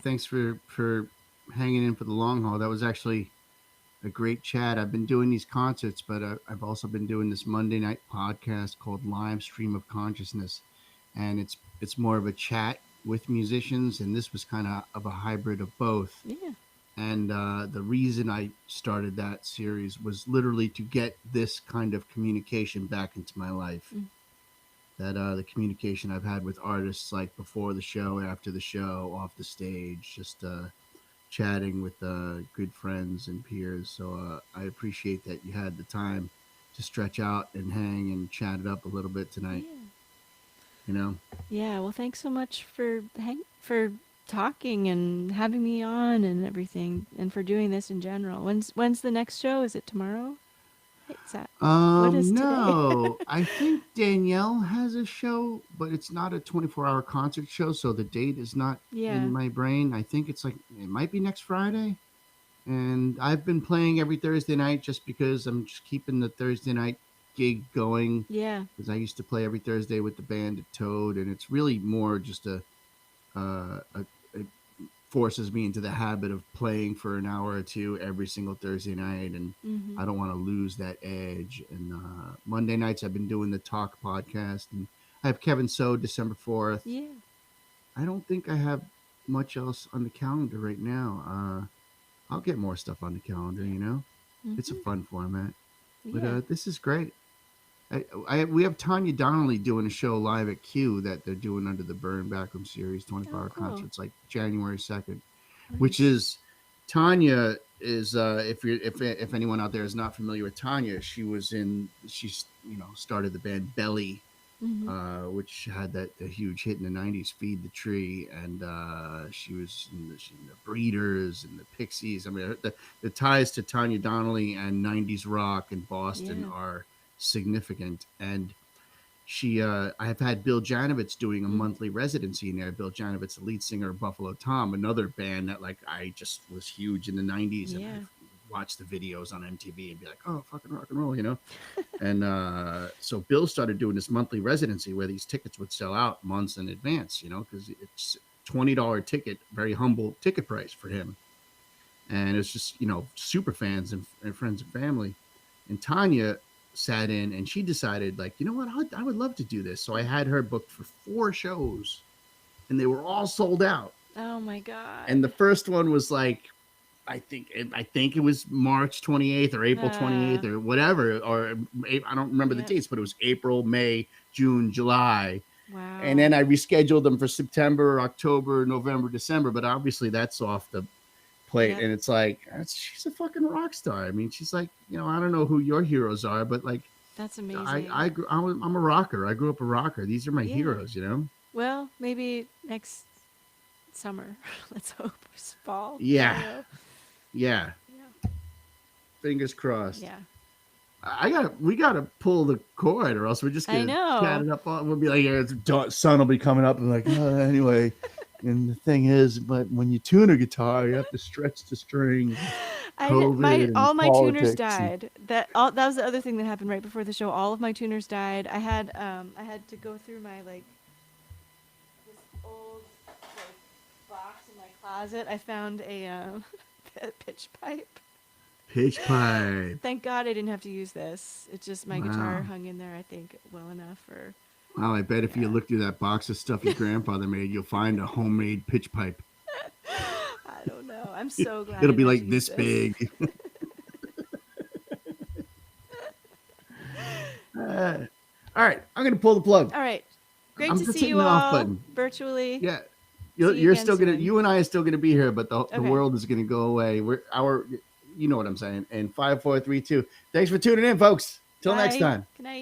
Thanks for hanging in for the long haul. That was actually a great chat. I've been doing these concerts, but I've also been doing this Monday night podcast called Live Stream of Consciousness, and it's more of a chat with musicians, and this was kind of a hybrid of both. Yeah. And the reason I started that series was literally to get this kind of communication back into my life. That the communication I've had with artists, like before the show, after the show, off the stage, just chatting with good friends and peers. So I appreciate that you had the time to stretch out and hang and chat it up a little bit tonight. Yeah. You know? Yeah, well, thanks so much for talking and having me on and everything, and for doing this in general. When's the next show? Is it tomorrow? It's that. What is today? No, I think Danielle has a show, but it's not a 24-hour concert show, so the date is not Yeah. in my brain. I think it's like it might be next Friday. And I've been playing every Thursday night just because I'm just keeping the Thursday night gig going. Yeah. Because I used to play every Thursday with the band at Toad, and it's really more just it forces me into the habit of playing for an hour or two every single Thursday night, and I don't want to lose that edge. And Monday nights I've been doing the Talk podcast, and I have Kevin So December 4th. Yeah. I don't think I have much else on the calendar right now. I'll get more stuff on the calendar, you know. It's a fun format. But Yeah. this is great. We have Tanya Donnelly doing a show live at Q that they're doing under the Burn Backroom Series 24-hour cool. concerts, like January 2nd, Nice. which is Tanya is if anyone out there is not familiar with Tanya, she's started the band Belly, which had that huge hit in the 90s, Feed the Tree, and she was in the Breeders and the Pixies. I mean, the ties to Tanya Donnelly and 90s rock in Boston are significant. And I've had Bill Janovitz doing a monthly residency in there. Bill Janovitz, the lead singer of Buffalo Tom, another band that like I just was huge in the 90s, and I've watched the videos on MTV and be like, oh, fucking rock and roll, you know. And so Bill started doing this monthly residency where these tickets would sell out months in advance, you know, because it's $20 ticket, very humble ticket price for him. And it's just, you know, super fans and friends and family. And Tanya sat in and she decided, like, you know what, I would love to do this. So I had her booked for 4 shows, and they were all sold out. Oh my God. And the first one was like I think it was March 28th or April 28th or whatever, or I don't remember the Yep. dates, but it was April, May, June, July. And Wow. then I rescheduled them for September, October, November, December. But obviously that's off the plate. Yep. And it's like, she's a fucking rock star. I mean, she's like, I don't know who your heroes are, but like, That's amazing. I'm a rocker. I grew up a rocker. These are my Yeah. heroes. Well, maybe next summer. Let's hope. Fall. I don't Yeah. know. Yeah. Yeah. Fingers crossed. Yeah. We gotta pull the cord, or else we're just I gonna know. cat it up. We'll be like, yeah, sun will be coming up, and like, anyway. And the thing is, but when you tune a guitar, you have to stretch the string. All my tuners Politics died. That was the other thing that happened right before the show. All of my tuners died. I had to go through my this old box in my closet. I found a pitch pipe. Pitch pipe. Thank God I didn't have to use this. It's just my guitar hung in there, I think, well enough for. Well, I bet if you look through that box of stuff your grandfather made, you'll find a homemade pitch pipe. I don't know. I'm so glad. It'll be like this big. All right, I'm gonna pull the plug. All right, great I'm to just see hitting you the off all button. virtually. Yeah, See you you're again still gonna. soon. You and I are still gonna be here, but the Okay. world is gonna go away. You know what I'm saying. And 5, 4, 3, 2. Thanks for tuning in, folks. Till next Bye. time. Good night.